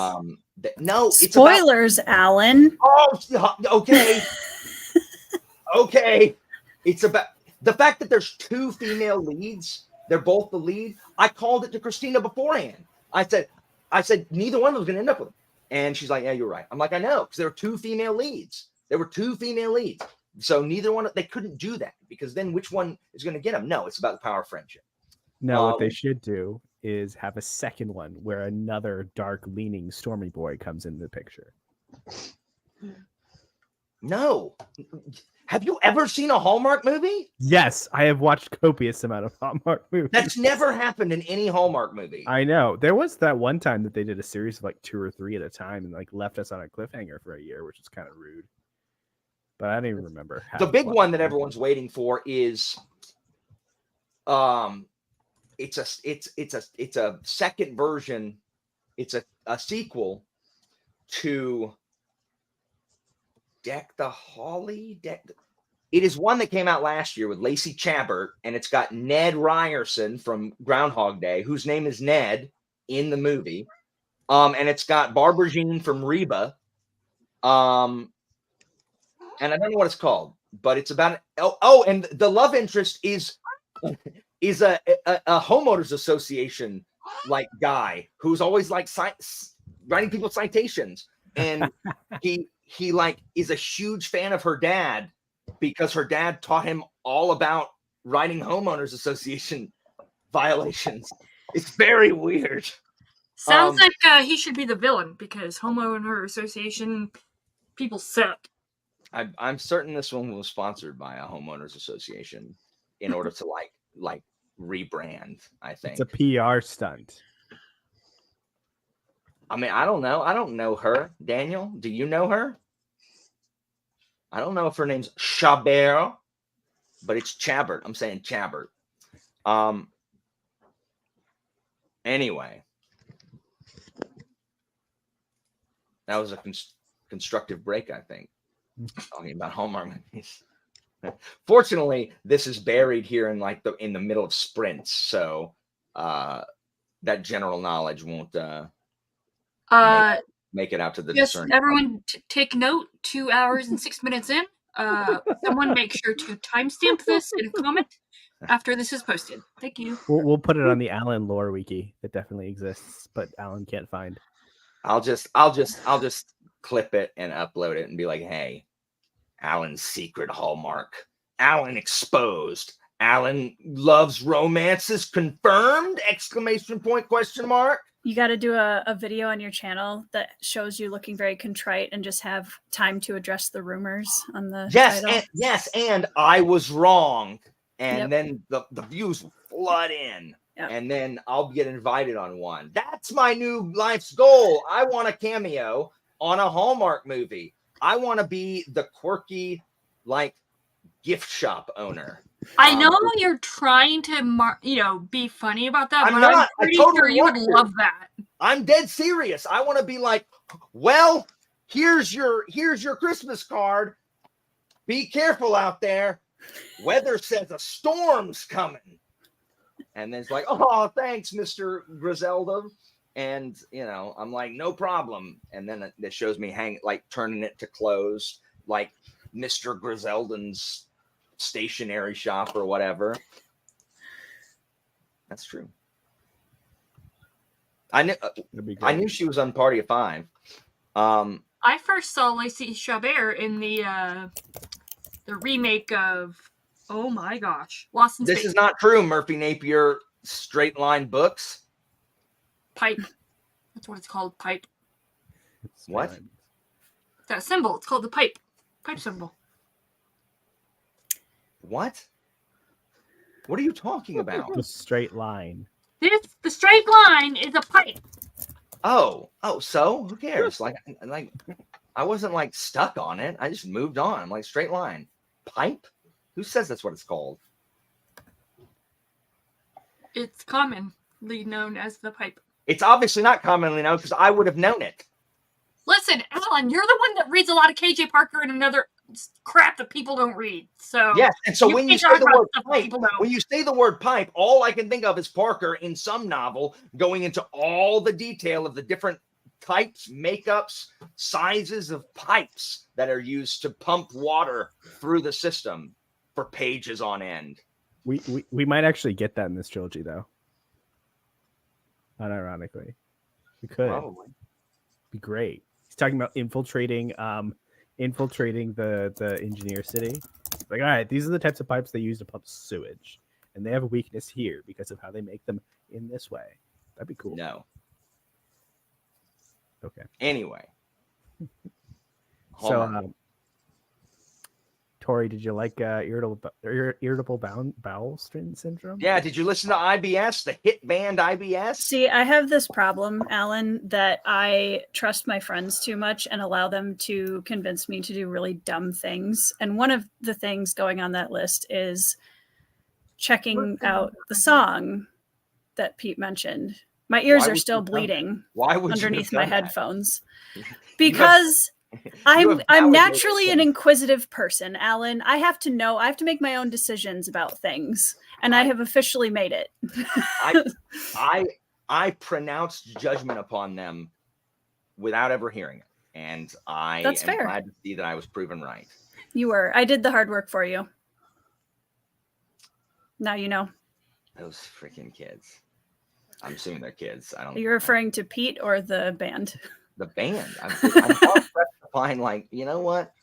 No, it's spoilers, Alan. Oh, okay. Okay. It's about the fact that there's two female leads. They're both the lead. I called it to Christina beforehand. I said neither one of them is going to end up with him. And she's like, yeah, you're right. I'm like, I know, because there were two female leads. So neither one, they couldn't do that, because then which one is going to get them? No, it's about the power of friendship. No, what they should do is have a second one where another dark leaning stormy boy comes into the picture. No. Have you ever seen a Hallmark movie? Yes, I have watched copious amount of Hallmark movies. That's never happened in any Hallmark movie. I know. There was that one time that they did a series of like 2 or 3 at a time and like left us on a cliffhanger for a year, which is kind of rude. But I don't even remember. The big one that everyone's waiting for is it's a second version. It's a sequel to Deck the Holly. It is one that came out last year with Lacey Chabert, and it's got Ned Ryerson from Groundhog Day, whose name is Ned in the movie. And it's got Barbara Jean from Reba. And I don't know what it's called, but it's about and the love interest is a homeowners association like guy who's always like writing people citations, and he like is a huge fan of her dad because her dad taught him all about writing homeowners association violations. It's very weird. Sounds like he should be the villain because homeowner association people suck. I'm certain this one was sponsored by a homeowners association in order to like rebrand. I think It's a PR stunt. I mean, I don't know. I don't know her. Daniel, do you know her? I don't know if her name's Chabert, but it's Chabert. I'm saying Chabert. Anyway, that was a constructive break, I think. Talking about Hallmark movies. Fortunately, this is buried here in in the middle of sprints, so that general knowledge won't make it out to the Yes, discerning. everyone take note. 2 hours and 6 minutes in. Someone make sure to timestamp this in a comment after this is posted. Thank you. We'll put it on the Alan lore wiki that definitely exists, but Alan can't find. I'll just clip it and upload it and be like, hey, Alan's secret Hallmark. Alan exposed. Alan loves romances confirmed! Exclamation point, question mark. You got to do a video on your channel that shows you looking very contrite and just have time to address the rumors on the title. And I was wrong. And Yep. then the views flood in. Yep. And then I'll get invited on one. That's my new life's goal. I want a cameo on a Hallmark movie. I want to be the quirky, gift shop owner. I know you're trying to, be funny about that, I'm but not. I'm I pretty totally sure you would want to. love that. I'm dead serious. I want to be like, well, here's your Christmas card. Be careful out there. Weather says a storm's coming. And then it's like, oh, thanks, Mr. Griselda. And, I'm like, no problem. And then it shows me turning it to close, like Mr. Griselda's stationery shop or whatever. That's true. I knew she was on Party of Five. I first saw Lacey Chabert in the remake of, oh my gosh, Lost in Space. This is not true, Murphy Napier Straight Line Books. Pipe. That's what it's called, pipe. What? That symbol, it's called the pipe. Pipe symbol. What? What are you talking about? The straight line. The straight line is a pipe. Oh, so who cares? I wasn't stuck on it. I just moved on. I'm like, straight line. Pipe? Who says that's what it's called? It's commonly known as the pipe. It's obviously not commonly known because I would have known it. Listen, Alan, you're the one that reads a lot of KJ Parker and another crap that people don't read. So yes, and so when you say the word pipe, all I can think of is Parker in some novel going into all the detail of the different types, makeups, sizes of pipes that are used to pump water through the system for pages on end. We might actually get that in this trilogy, though. Unironically, we could. Probably. Be great. He's talking about infiltrating the engineer city. Like, all right, these are the types of pipes they use to pump sewage, and they have a weakness here because of how they make them in this way. That'd be cool. No. Okay. Anyway. So, Tori, did you like irritable bowel syndrome? Yeah. Did you listen to IBS, the hit band IBS? See, I have this problem, Alan, that I trust my friends too much and allow them to convince me to do really dumb things. And one of the things going on that list is checking out the song that Pete mentioned. My ears are still bleeding underneath my headphones because I'm naturally an inquisitive person, Alan. I have to make my own decisions about things, and I have officially made it. I pronounced judgment upon them without ever hearing it, and That's fair. Glad to see that I was proven right. You were. I did the hard work for you. Now you know. Those freaking kids. I'm assuming they're kids. Are you referring to Pete or the band? The band. I'm hard pressed to find, you know what?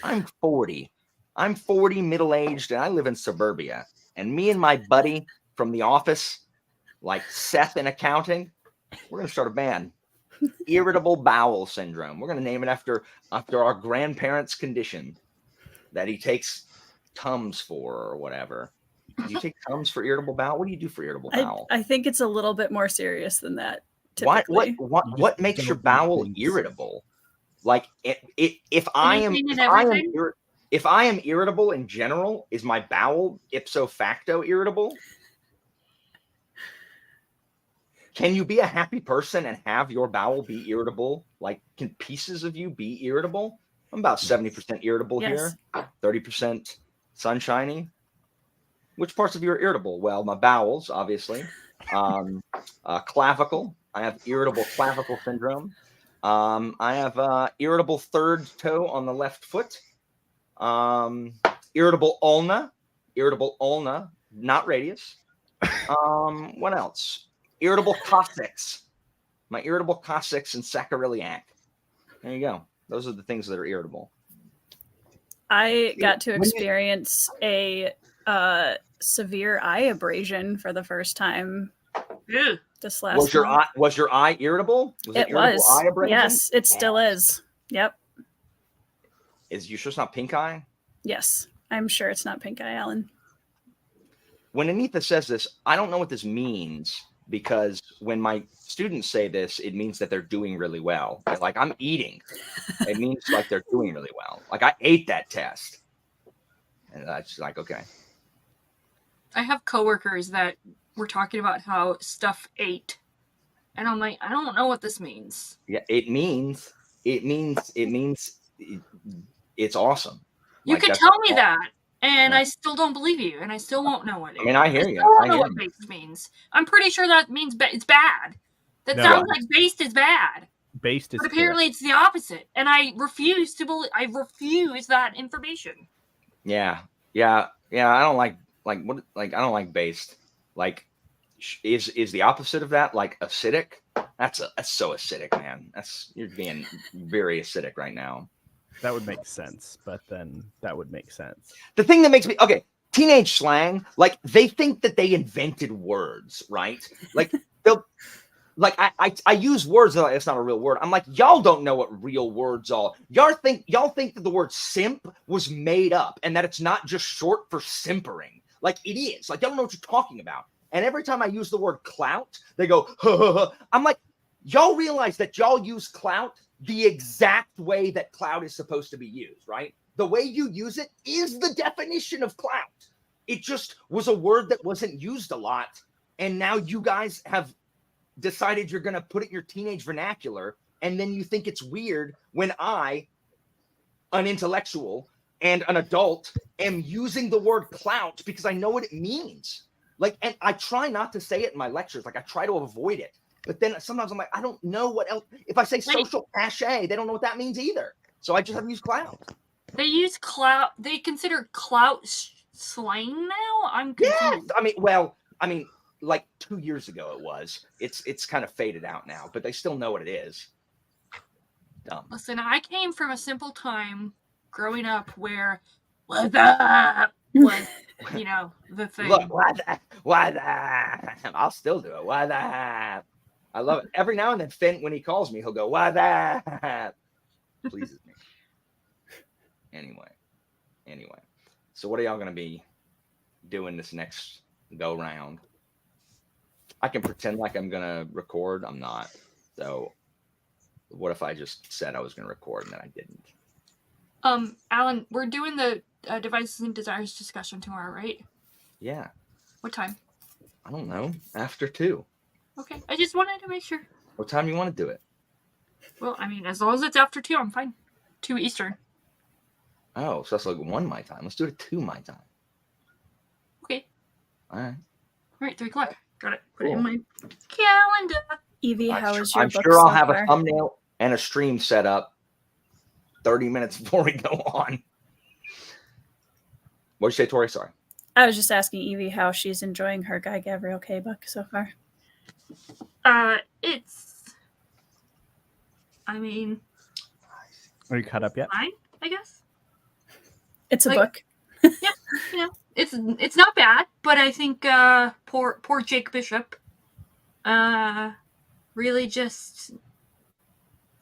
I'm 40. I'm 40, middle-aged, and I live in suburbia. And me and my buddy from The Office, like Seth in accounting, we're going to start a band. Irritable bowel syndrome. We're going to name it after our grandparents' condition that he takes Tums for or whatever. Do you take Tums for irritable bowel? What do you do for irritable bowel? I think it's a little bit more serious than that. What Typically. what makes your don't eat bowel things. irritable? Like if I am Anything and everything? if I am irritable in general, is my bowel ipso facto irritable? Can you be a happy person and have your bowel be irritable? Like, can pieces of you be irritable? I'm about 70% irritable Yes. here, 30% sunshiny. Which parts of you are irritable? Well, my bowels, obviously. Clavicle. I have irritable clavicle syndrome. I have irritable third toe on the left foot. Irritable ulna. Irritable ulna, not radius. What else? Irritable coccyx. My irritable coccyx and sacroiliac. There you go. Those are the things that are irritable. I got to experience a severe eye abrasion for the first time Ew. this last Was your month. eye irritable? It irritable was. eye abrasion? Yes, it still is. Yep. Is you sure it's not pink eye? Yes. I'm sure it's not pink eye, Alan. When Anita says this, I don't know what this means, because when my students say this, it means that they're doing really well. Like, I'm eating. It means like they're doing really well. Like, I ate that test. And that's like, okay. I have coworkers that were talking about how stuff ate. And I'm like, I don't know what this means. Yeah, it means it's awesome. You Like, could that's tell me all. that, and Yeah. I still don't believe you, and I still won't know what it is. I mean, I hear you. still I don't know hear what you. based means. I'm pretty sure that means it's bad. That No. sounds like based is bad. Based is But apparently it's the opposite, and I refuse to believe. I refuse that information. Yeah. I don't like what, like, I don't like based. Like, is the opposite of that like acidic? That's so acidic, man. You're being very acidic right now. That would make sense, but then that would make sense. The thing that makes me okay, teenage slang, like, they think that they invented words, right? Like, they'll like I use words that it's not a real word. I'm like, y'all don't know what real words are. Y'all think that the word simp was made up and that it's not just short for simpering. Like, it is. Like, y'all don't know what you're talking about. And every time I use the word clout, they go, ha, ha, ha. I'm like, y'all realize that y'all use clout the exact way that clout is supposed to be used, right? The way you use it is the definition of clout. It just was a word that wasn't used a lot. And now you guys have decided you're going to put it in your teenage vernacular. And then you think it's weird when I, an intellectual and an adult, am using the word clout because I know what it means. Like, and I try not to say it in my lectures. Like, I try to avoid it. But then sometimes I'm like, I don't know what else. If I say social cachet, they don't know what that means either. So I just have to use clout. They use clout. They consider clout slang now. I'm confused. Yes. I mean, like 2 years ago it was. It's kind of faded out now, but they still know what it is. Dumb. Listen, I came from a simple time growing up where "what's up" was, the thing. Look, what that? I'll still do it. What that? I love it. Every now and then, Finn, when he calls me, he'll go, what that? Pleases me. Anyway. So what are y'all going to be doing this next go round? I can pretend like I'm going to record. I'm not. So what if I just said I was going to record and then I didn't? Alan, we're doing the devices and desires discussion tomorrow, right? Yeah. What time? I don't know. After 2. Okay, I just wanted to make sure. What time you want to do it? Well, I mean, as long as it's after 2, I'm fine. 2 Eastern. Oh, so that's like 1 my time. Let's do it at 2 my time. Okay. All right. All right, 3 o'clock. Got it. Put it Cool. in my calendar. Evie, how is your I'm book sure I'll so have far? a thumbnail and a stream set up 30 minutes before we go on. What'd you say, Tori? Sorry. I was just asking Evie how she's enjoying her Guy Gabriel K book so far. I mean, Are you caught up yet? fine, I guess. It's a Like- book. it's not bad, but I think poor Jake Bishop really just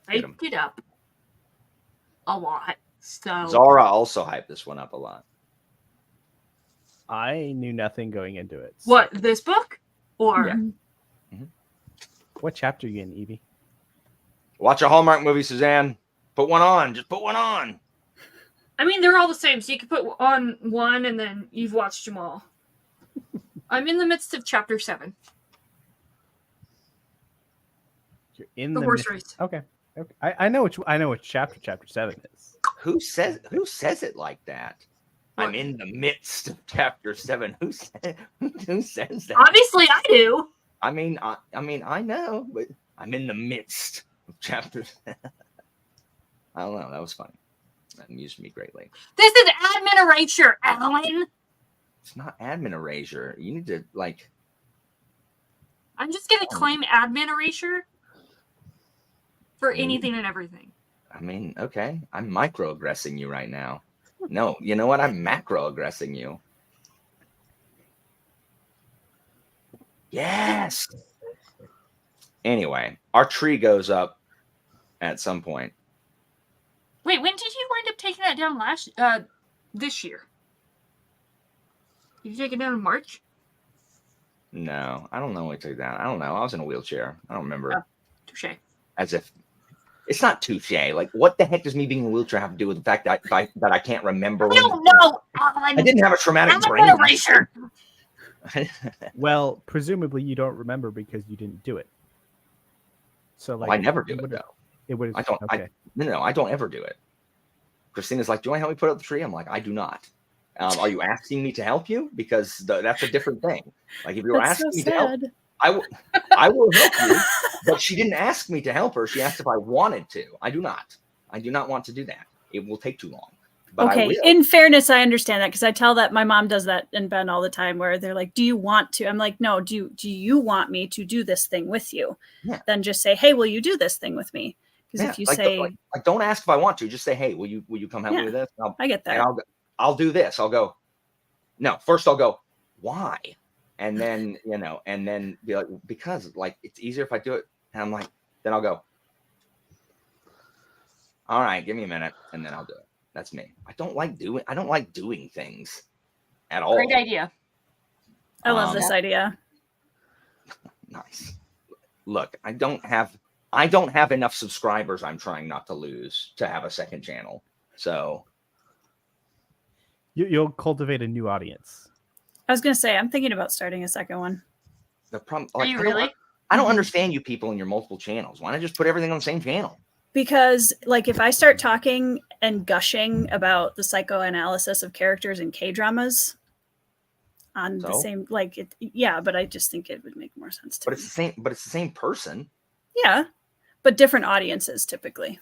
Get him. hyped it up a lot. So Zara also hyped this one up a lot. I knew nothing going into it. so- what, this book? Or Yeah. What chapter are you in, Evie? Watch a Hallmark movie, Suzanne. Put one on. Just put one on. I mean, they're all the same, so you can put on one and then you've watched them all. I'm in the midst of chapter 7. You're in The the horse mid- race. Okay. I know which chapter 7 is. Who says it like that? What? I'm in the midst of chapter 7. Who says that? Obviously, I do. I mean, I know, but I'm in the midst of chapter 7. I don't know. That was funny. That amused me greatly. This is admin erasure, Alan. It's not admin erasure. You need to like. I'm just gonna claim admin erasure for I mean- anything and everything. I mean, okay. I'm microaggressing you right now. No, you know what? I'm macroaggressing you. Yes. Anyway, our tree goes up at some point. Wait, when did you wind up taking that down this year? Did you take it down in March? No, I don't know what I took down. I don't know. I was in a wheelchair. I don't remember. Oh. Touche. As if it's not touche. Like, what the heck does me being in a wheelchair have to do with the fact that I can't remember? I don't know, Alan. I didn't have a traumatic brain. Admin erasure. Well, presumably you don't remember because you didn't do it. So like I never do it would've- though. It would. I don't. Okay. No, I don't ever do it. Christina's like, "Do you want to help me put up the tree?" I'm like, "I do not." Are you asking me to help you? Because that's a different thing. Like if you were That's so asking me to help, sad. I will help you. But she didn't ask me to help her. She asked if I wanted to. I do not. I do not want to do that. It will take too long. But I Okay, will. in fairness, I understand that because I tell that my mom does that and Ben all the time where they're like, do you want to? I'm like, no, do you want me to do this thing with you? Yeah. Then just say, hey, will you do this thing with me? Because Yeah, if you like, say, like, don't ask if I want to. Just say, "Hey, will you come help me Yeah, with this?" I get that. And I'll do this. I'll go. No, first I'll go. Why? And then and then be like, because like it's easier if I do it. And I'm like, then I'll go. All right, give me a minute, and then I'll do it. That's me. I don't like doing things at all. Great idea. I love this idea. Nice. Look, I don't have enough subscribers. I'm trying not to lose to have a second channel. So You'll cultivate a new audience. I was going to say, I'm thinking about starting a second one. the problem, Are like, you really? I don't understand you people in your multiple channels. Why not just put everything on the same channel? Because like if I start talking and gushing about the psychoanalysis of characters in K-dramas on the So? same, like it, yeah, but I just think it would make more sense to But me. it's the same. But it's the same person. Yeah, but different audiences typically.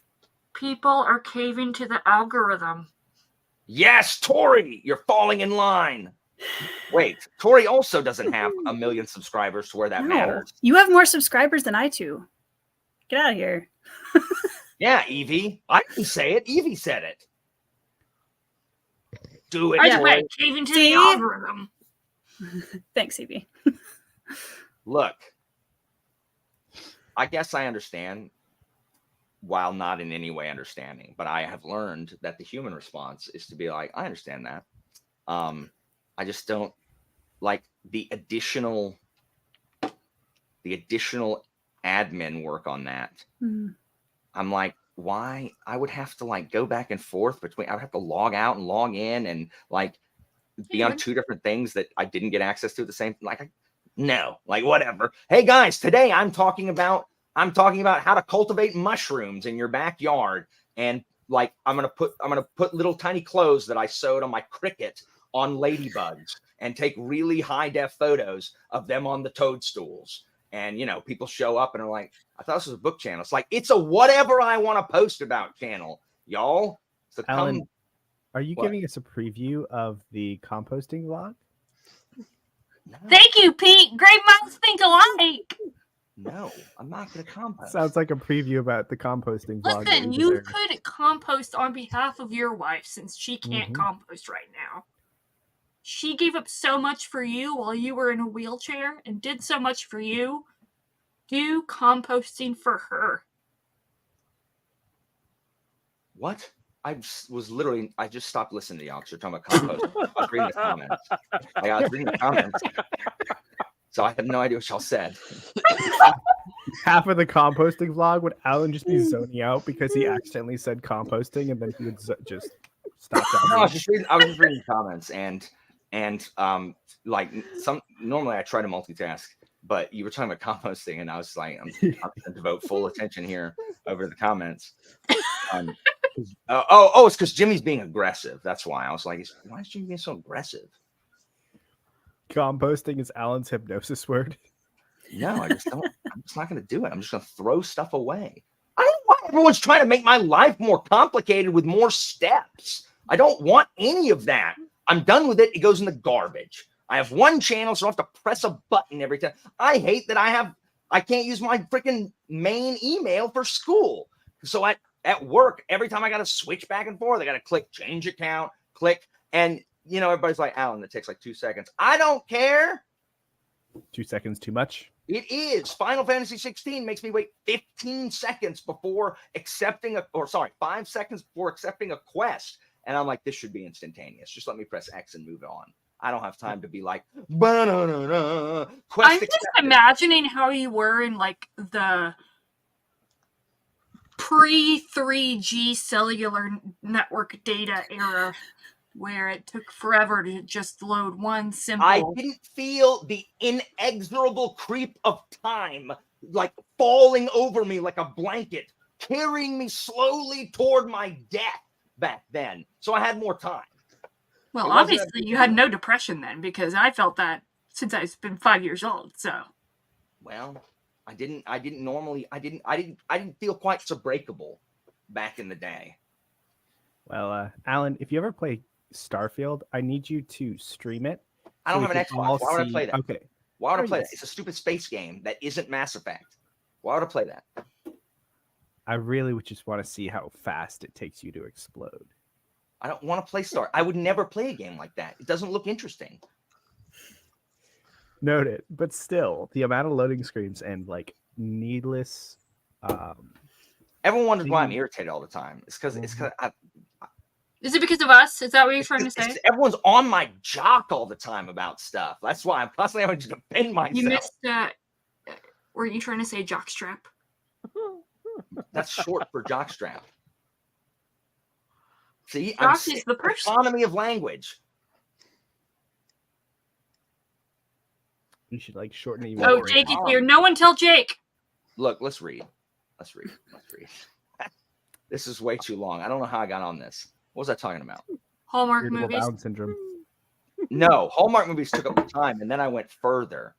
People are caving to the algorithm. Yes, Tori, you're falling in line. Wait, Tori also doesn't have a million subscribers to where that No, matters. you have more subscribers than I do. Get out of here. Yeah, Evie. I didn't say it. Evie said it. Do it, I Yeah. just Tori. meant caving to See? the algorithm. Thanks, Evie. Look, I guess I understand while not in any way understanding, but I have learned that the human response is to be like, I understand that. I just don't like the additional admin work on that. Mm. I'm like, why? I would have to like go back and forth between, I would have to log out and log in and like be You on would. two different things that I didn't get access to at the same, no, like whatever. Hey guys, today I'm talking about how to cultivate mushrooms in your backyard. And like, I'm going to put little tiny clothes that I sewed on my cricket on ladybugs and take really high def photos of them on the toadstools. And, people show up and are like, I thought this was a book channel. It's like, it's a whatever I want to post about channel, y'all. So Alan, are you What? giving us a preview of the composting vlog? Thank you, Pete. Great minds think alike. No, I'm not going to compost. Sounds like a preview about the composting vlog. that Listen, we you deserve. could compost on behalf of your wife since she can't Mhm. compost right now. she gave up so much for you while you were in a wheelchair and did so much for you. Do composting for her. What? I just stopped listening to y'all because you're talking about compost. I was reading the comments. Like, I was reading the comments. So I have no idea what y'all said. Half of the composting vlog would Alan just be zoning out because he accidentally said composting, and then he would just stop. No, I was just reading comments, and like normally I try to multitask, but you were talking about composting, and I was like, I'm going to devote full attention here over the comments. It's because Jimmy's being aggressive. That's why I was like, why is Jimmy being so aggressive? Composting is Alan's hypnosis word. No, I'm just not going to do it. I'm just going to throw stuff away. I don't know why everyone's trying to make my life more complicated with more steps. I don't want any of that. I'm done with it. It goes in the garbage. I have one channel, so I don't have to press a button every time. I hate that I can't use my freaking main email for school. So at work, every time I got to switch back and forth, I got to click change account, click, and everybody's like, Alan, that takes like 2 seconds. I don't care. 2 seconds too much. It is. Final Fantasy 16 makes me wait 15 seconds before accepting 5 seconds before accepting a quest. And I'm like, this should be instantaneous. Just let me press X and move on. I don't have time to be like, quest I'm just imagining how you were in like the pre-3G cellular network data era, where it took forever to just load one simple. I didn't feel the inexorable creep of time like falling over me like a blanket, carrying me slowly toward my death back then. So I had more time. Well, obviously you had no depression then, because I felt that since I've been 5 years old. So, well, I didn't feel quite so breakable back in the day. Well, Alan, if you ever play Starfield, I need you to stream it. I don't have an Xbox. Why would I play that? Okay. Why would I play that? It's a stupid space game that isn't Mass Effect. Why would I play that? I really would just want to see how fast it takes you to explode. I don't want to play Star. I would never play a game like that. It doesn't look interesting. Noted, but still, the amount of loading screens and like needless. Everyone wonders why I'm irritated all the time. It's because is it because of us? Is that what you're trying to say? Everyone's on my jock all the time about stuff. That's why I'm constantly having to defend myself. You missed. Were you trying to say jockstrap? That's short for jockstrap. See, Jock is the person. Economy of language. You should like shorten it even Oh, more. Jake is here. No one tell Jake. Look, let's read. This is way too long. I don't know how I got on this. What was I talking about? Hallmark Irritable movies. bowel syndrome. No, Hallmark movies took up the time, and then I went further.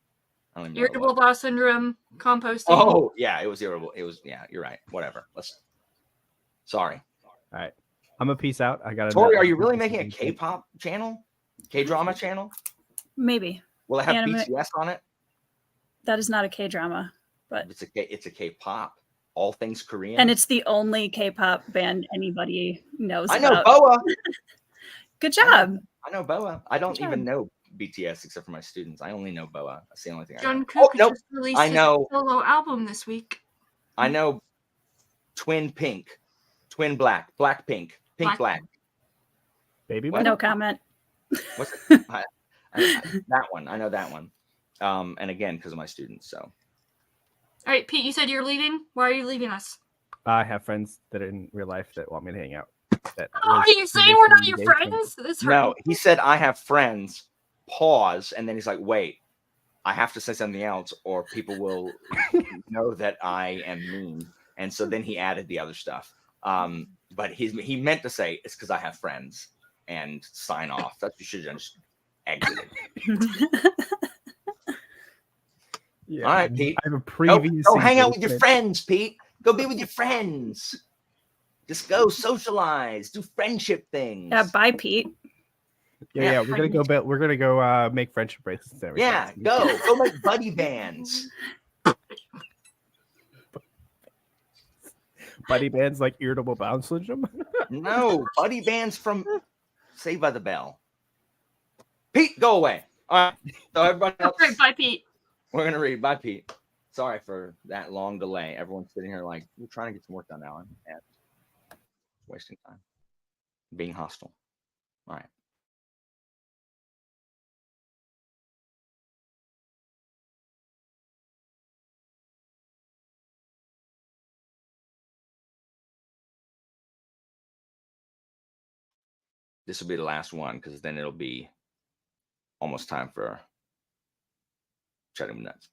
I don't even know Irritable bowel syndrome. Composting. Oh, yeah, it was irritable. You're right. Whatever. Sorry. All right. I'm a peace out. I got to. Tori, are you really making a K-pop channel? K-drama channel? Maybe. Will it have BTS on it? That is not a K-drama, but it's a K-pop. All things Korean. And it's the only K-pop band anybody knows I know about. Boa. Good job. I know Boa. I don't even know BTS except for my students. I only know Boa. That's the only thing I know. Jungkook just released his know. solo album this week. I know Twin Pink, Twin Black, Black Pink, Pink Black. Baby. No comment. What's it? That one. I know that one. And again, because of my students. So. All right, Pete, you said you're leaving. Why are you leaving us? I have friends that are in real life that want me to hang out. Are you saying we're not your friends? No, he said I have friends. Pause, and then he's like, "Wait, I have to say something else, or people will know that I am mean." And so then he added the other stuff. But he meant to say it's because I have friends and sign off. That's what you should have just exited. Yeah, all right, Pete. I have a previous. Go hang out with your friends, Pete. Go be with your friends. Just go socialize, do friendship things. Yeah, bye, Pete. Yeah, we're gonna go. We're gonna go make friendship bracelets. And yeah, go make buddy bands. Buddy bands like irritable bowel syndrome. No, buddy bands from Saved by the Bell. Pete, go away. All right. So everybody else, All right, bye, Pete. we're gonna read. Bye, Pete. Sorry for that long delay. Everyone's sitting here like we're trying to get some work done, Alan, and wasting time, being hostile. All right. This will be the last one because then it'll be almost time for chatting with nuts.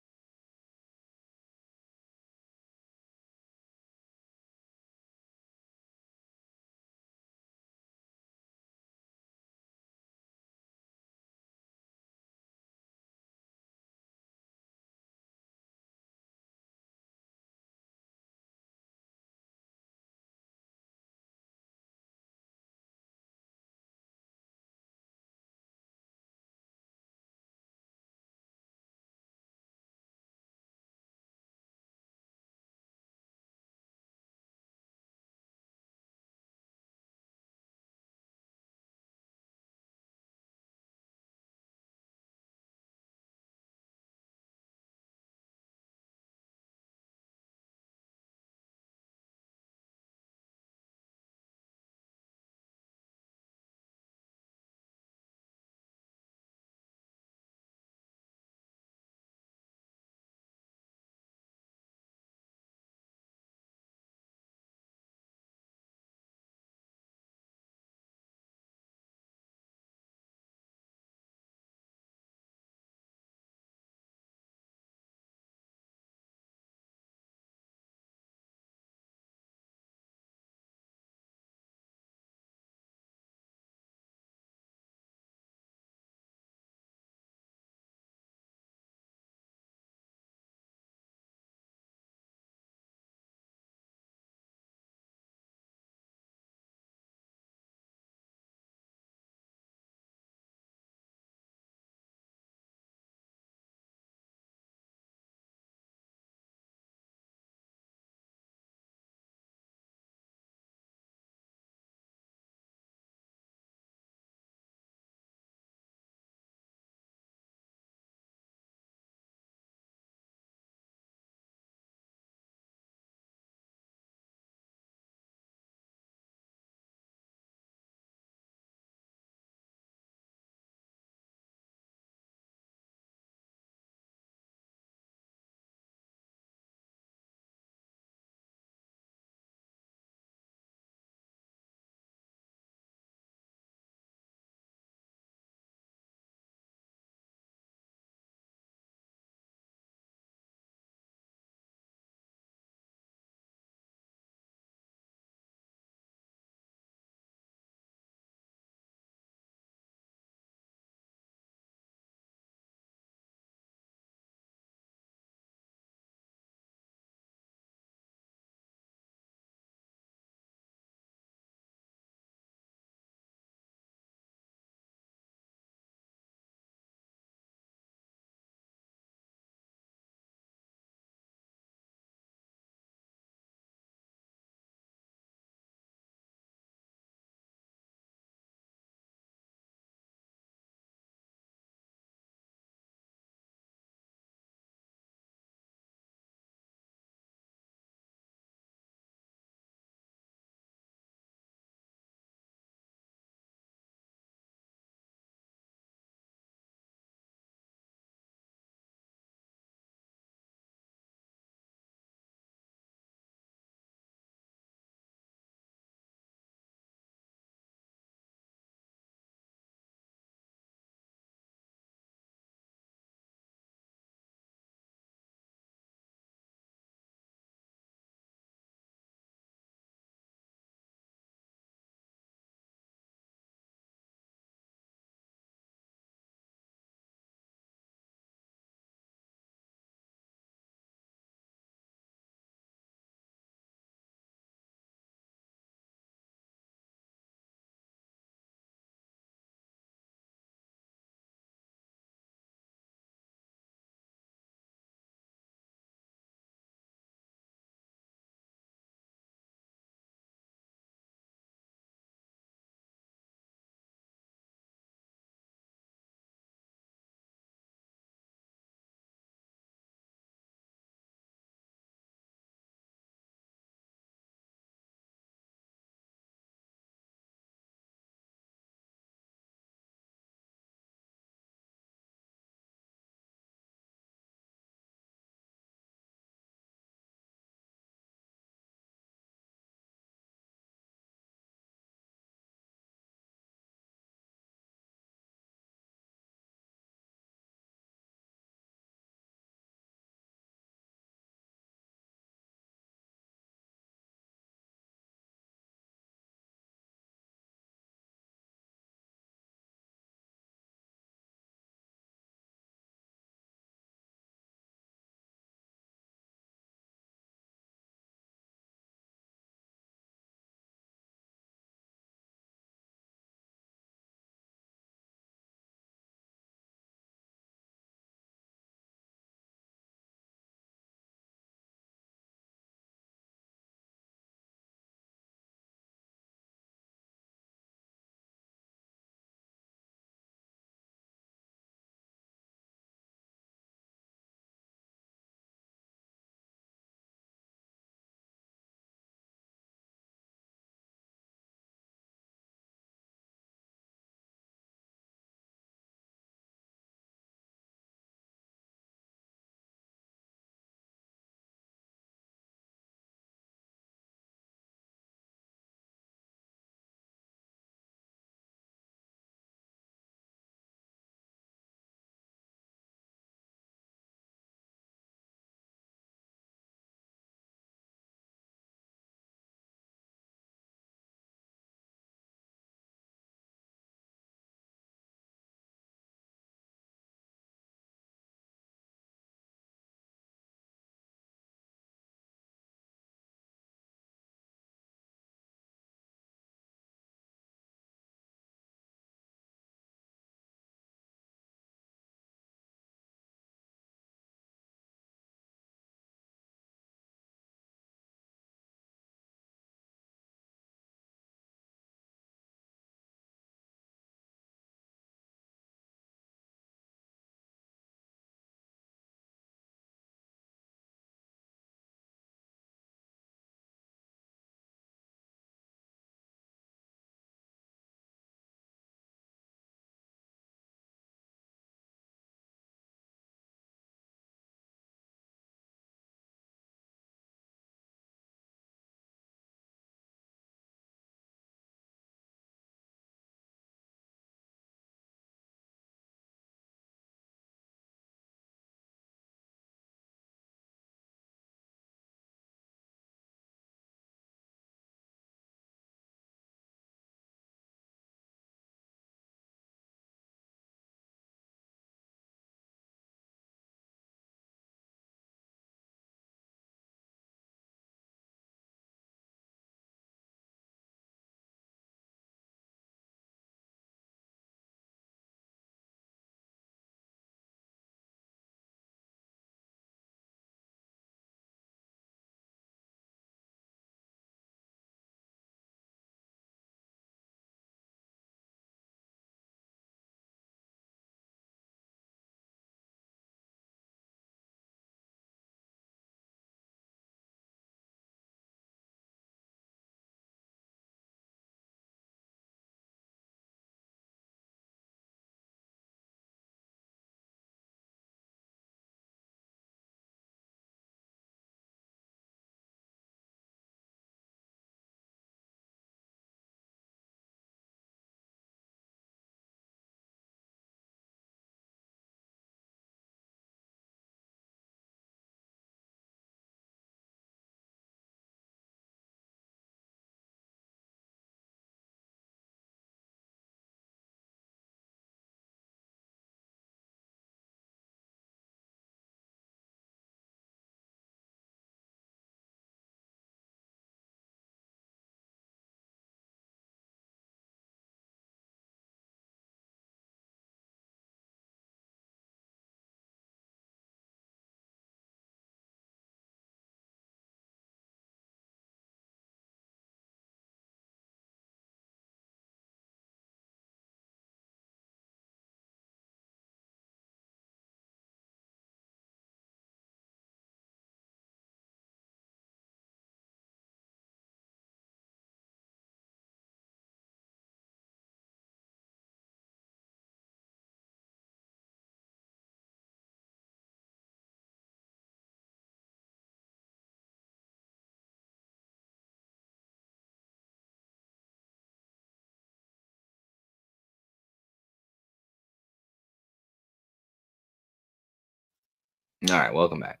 All right, welcome back.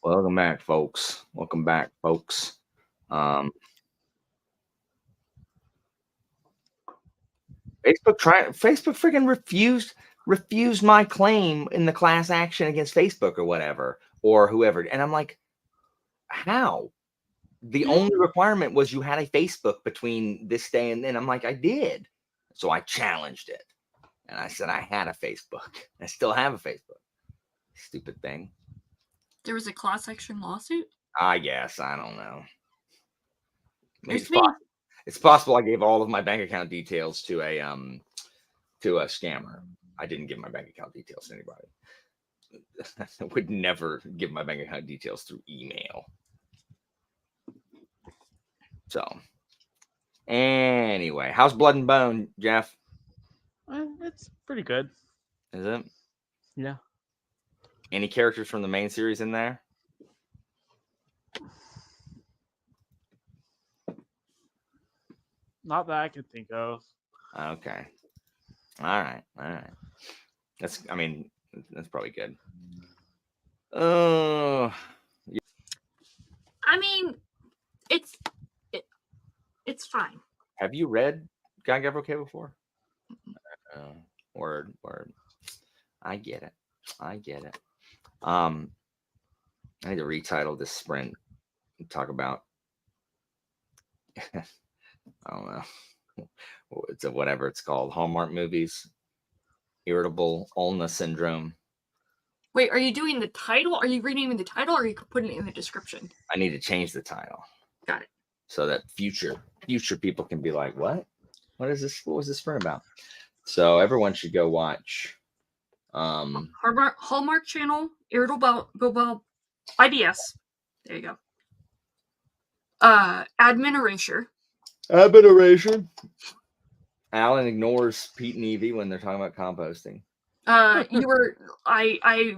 Welcome back, folks. Welcome back, folks. Facebook freaking refused my claim in the class action against Facebook or whatever or whoever. And I'm like, how? The only requirement was you had a Facebook between this day and then. I'm like, I did. So I challenged it. And I said I had a Facebook. I still have a Facebook. Stupid thing. There was a class action lawsuit? I guess. I don't know. Maybe It's me. It's possible I gave all of my bank account details to a scammer. I didn't give my bank account details to anybody. I would never give my bank account details through email. So, anyway, how's Blood and Bone, Jeff? It's pretty good. Is it? Yeah. Any characters from the main series in there? Not that I can think of. Okay. All right. That's probably good. I mean, it's fine. Have you read God Gavro K before? Word. I get it. I need to retitle this sprint and talk about I don't know. It's whatever it's called. Hallmark movies. Irritable ulna syndrome. Wait, are you doing the title? Are you renaming the title or are you putting it in the description? I need to change the title. Got it. So that future people can be like, what? What is this? What was this sprint about? So everyone should go watch Hallmark channel, Irritable IBS. There you go. Admin erasure. Alan ignores Pete and Evie when they're talking about composting. I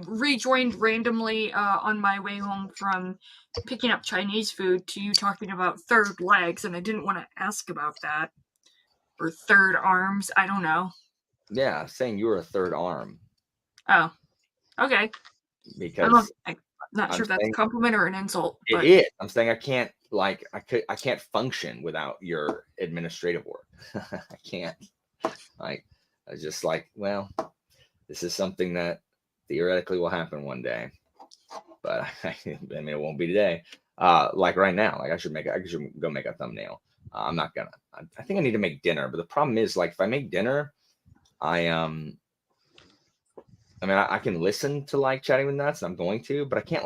rejoined randomly on my way home from picking up Chinese food to you talking about third legs, and I didn't want to ask about that. Or third arms, I don't know. Yeah, saying you were a third arm. Oh, okay. Because I'm not sure if that's a compliment or an insult. But... It is. I'm saying I can't function without your administrative work. I can't. I was just like, well, this is something that theoretically will happen one day, but I mean, it won't be today. Like right now, like I should go make a thumbnail. I'm not gonna. I think I need to make dinner, but the problem is, like, if I make dinner, I can listen to like Chatting with Nuts, and I'm going to, but I can't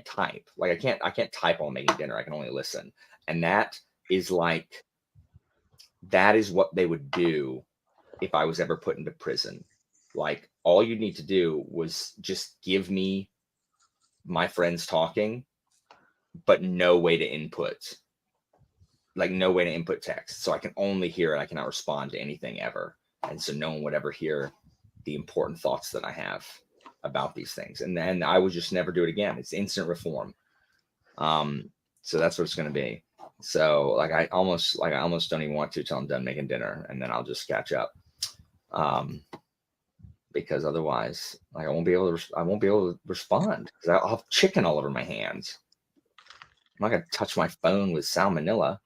type. Like I can't type while making dinner. I can only listen, and that is what they would do if I was ever put into prison. Like all you need to do was just give me my friends talking, but no way to input. Like no way to input text. So I can only hear it. I cannot respond to anything ever. And so no one would ever hear the important thoughts that I have about these things. And then I would just never do it again. It's instant reform. So that's what it's going to be. So like I almost don't even want to till I'm done making dinner, and then I'll just catch up. Because otherwise, like I won't be able to respond because I'll have chicken all over my hands. I'm not gonna touch my phone with salmonella.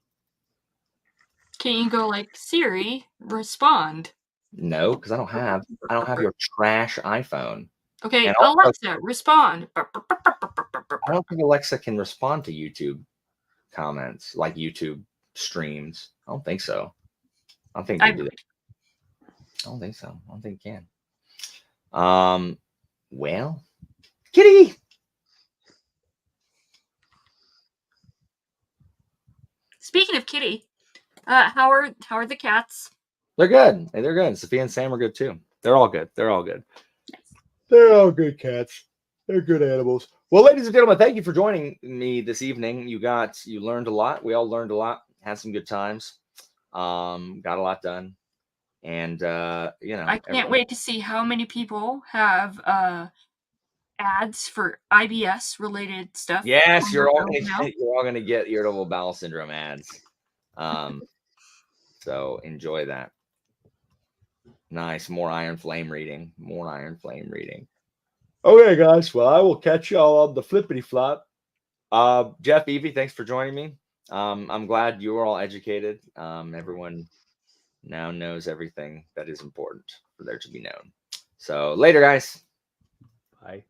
Can you go like, Siri, respond? No, because I don't have your trash iPhone. Okay, Alexa, respond. I don't think Alexa can respond to YouTube comments, like YouTube streams. I don't think so. I don't think they do that. I don't think so. I don't think it can. Well, Kitty. Speaking of Kitty, how are the cats? They're good. Hey, they're good. Sophia and Sam are good too. They're all good. They're all good. They're all good cats. They're good animals. Well, ladies and gentlemen, thank you for joining me this evening. You learned a lot. We all learned a lot. Had some good times. Got a lot done. And I can't wait to see how many people have ads for IBS related stuff. Yes, you're all gonna get irritable bowel syndrome ads. So enjoy that. Nice. More Iron Flame reading. More Iron Flame reading. Okay, guys. Well, I will catch y'all on the flippity flop. Jeff, Evie, thanks for joining me. I'm glad you are all educated. Everyone now knows everything that is important for there to be known. So later, guys. Bye.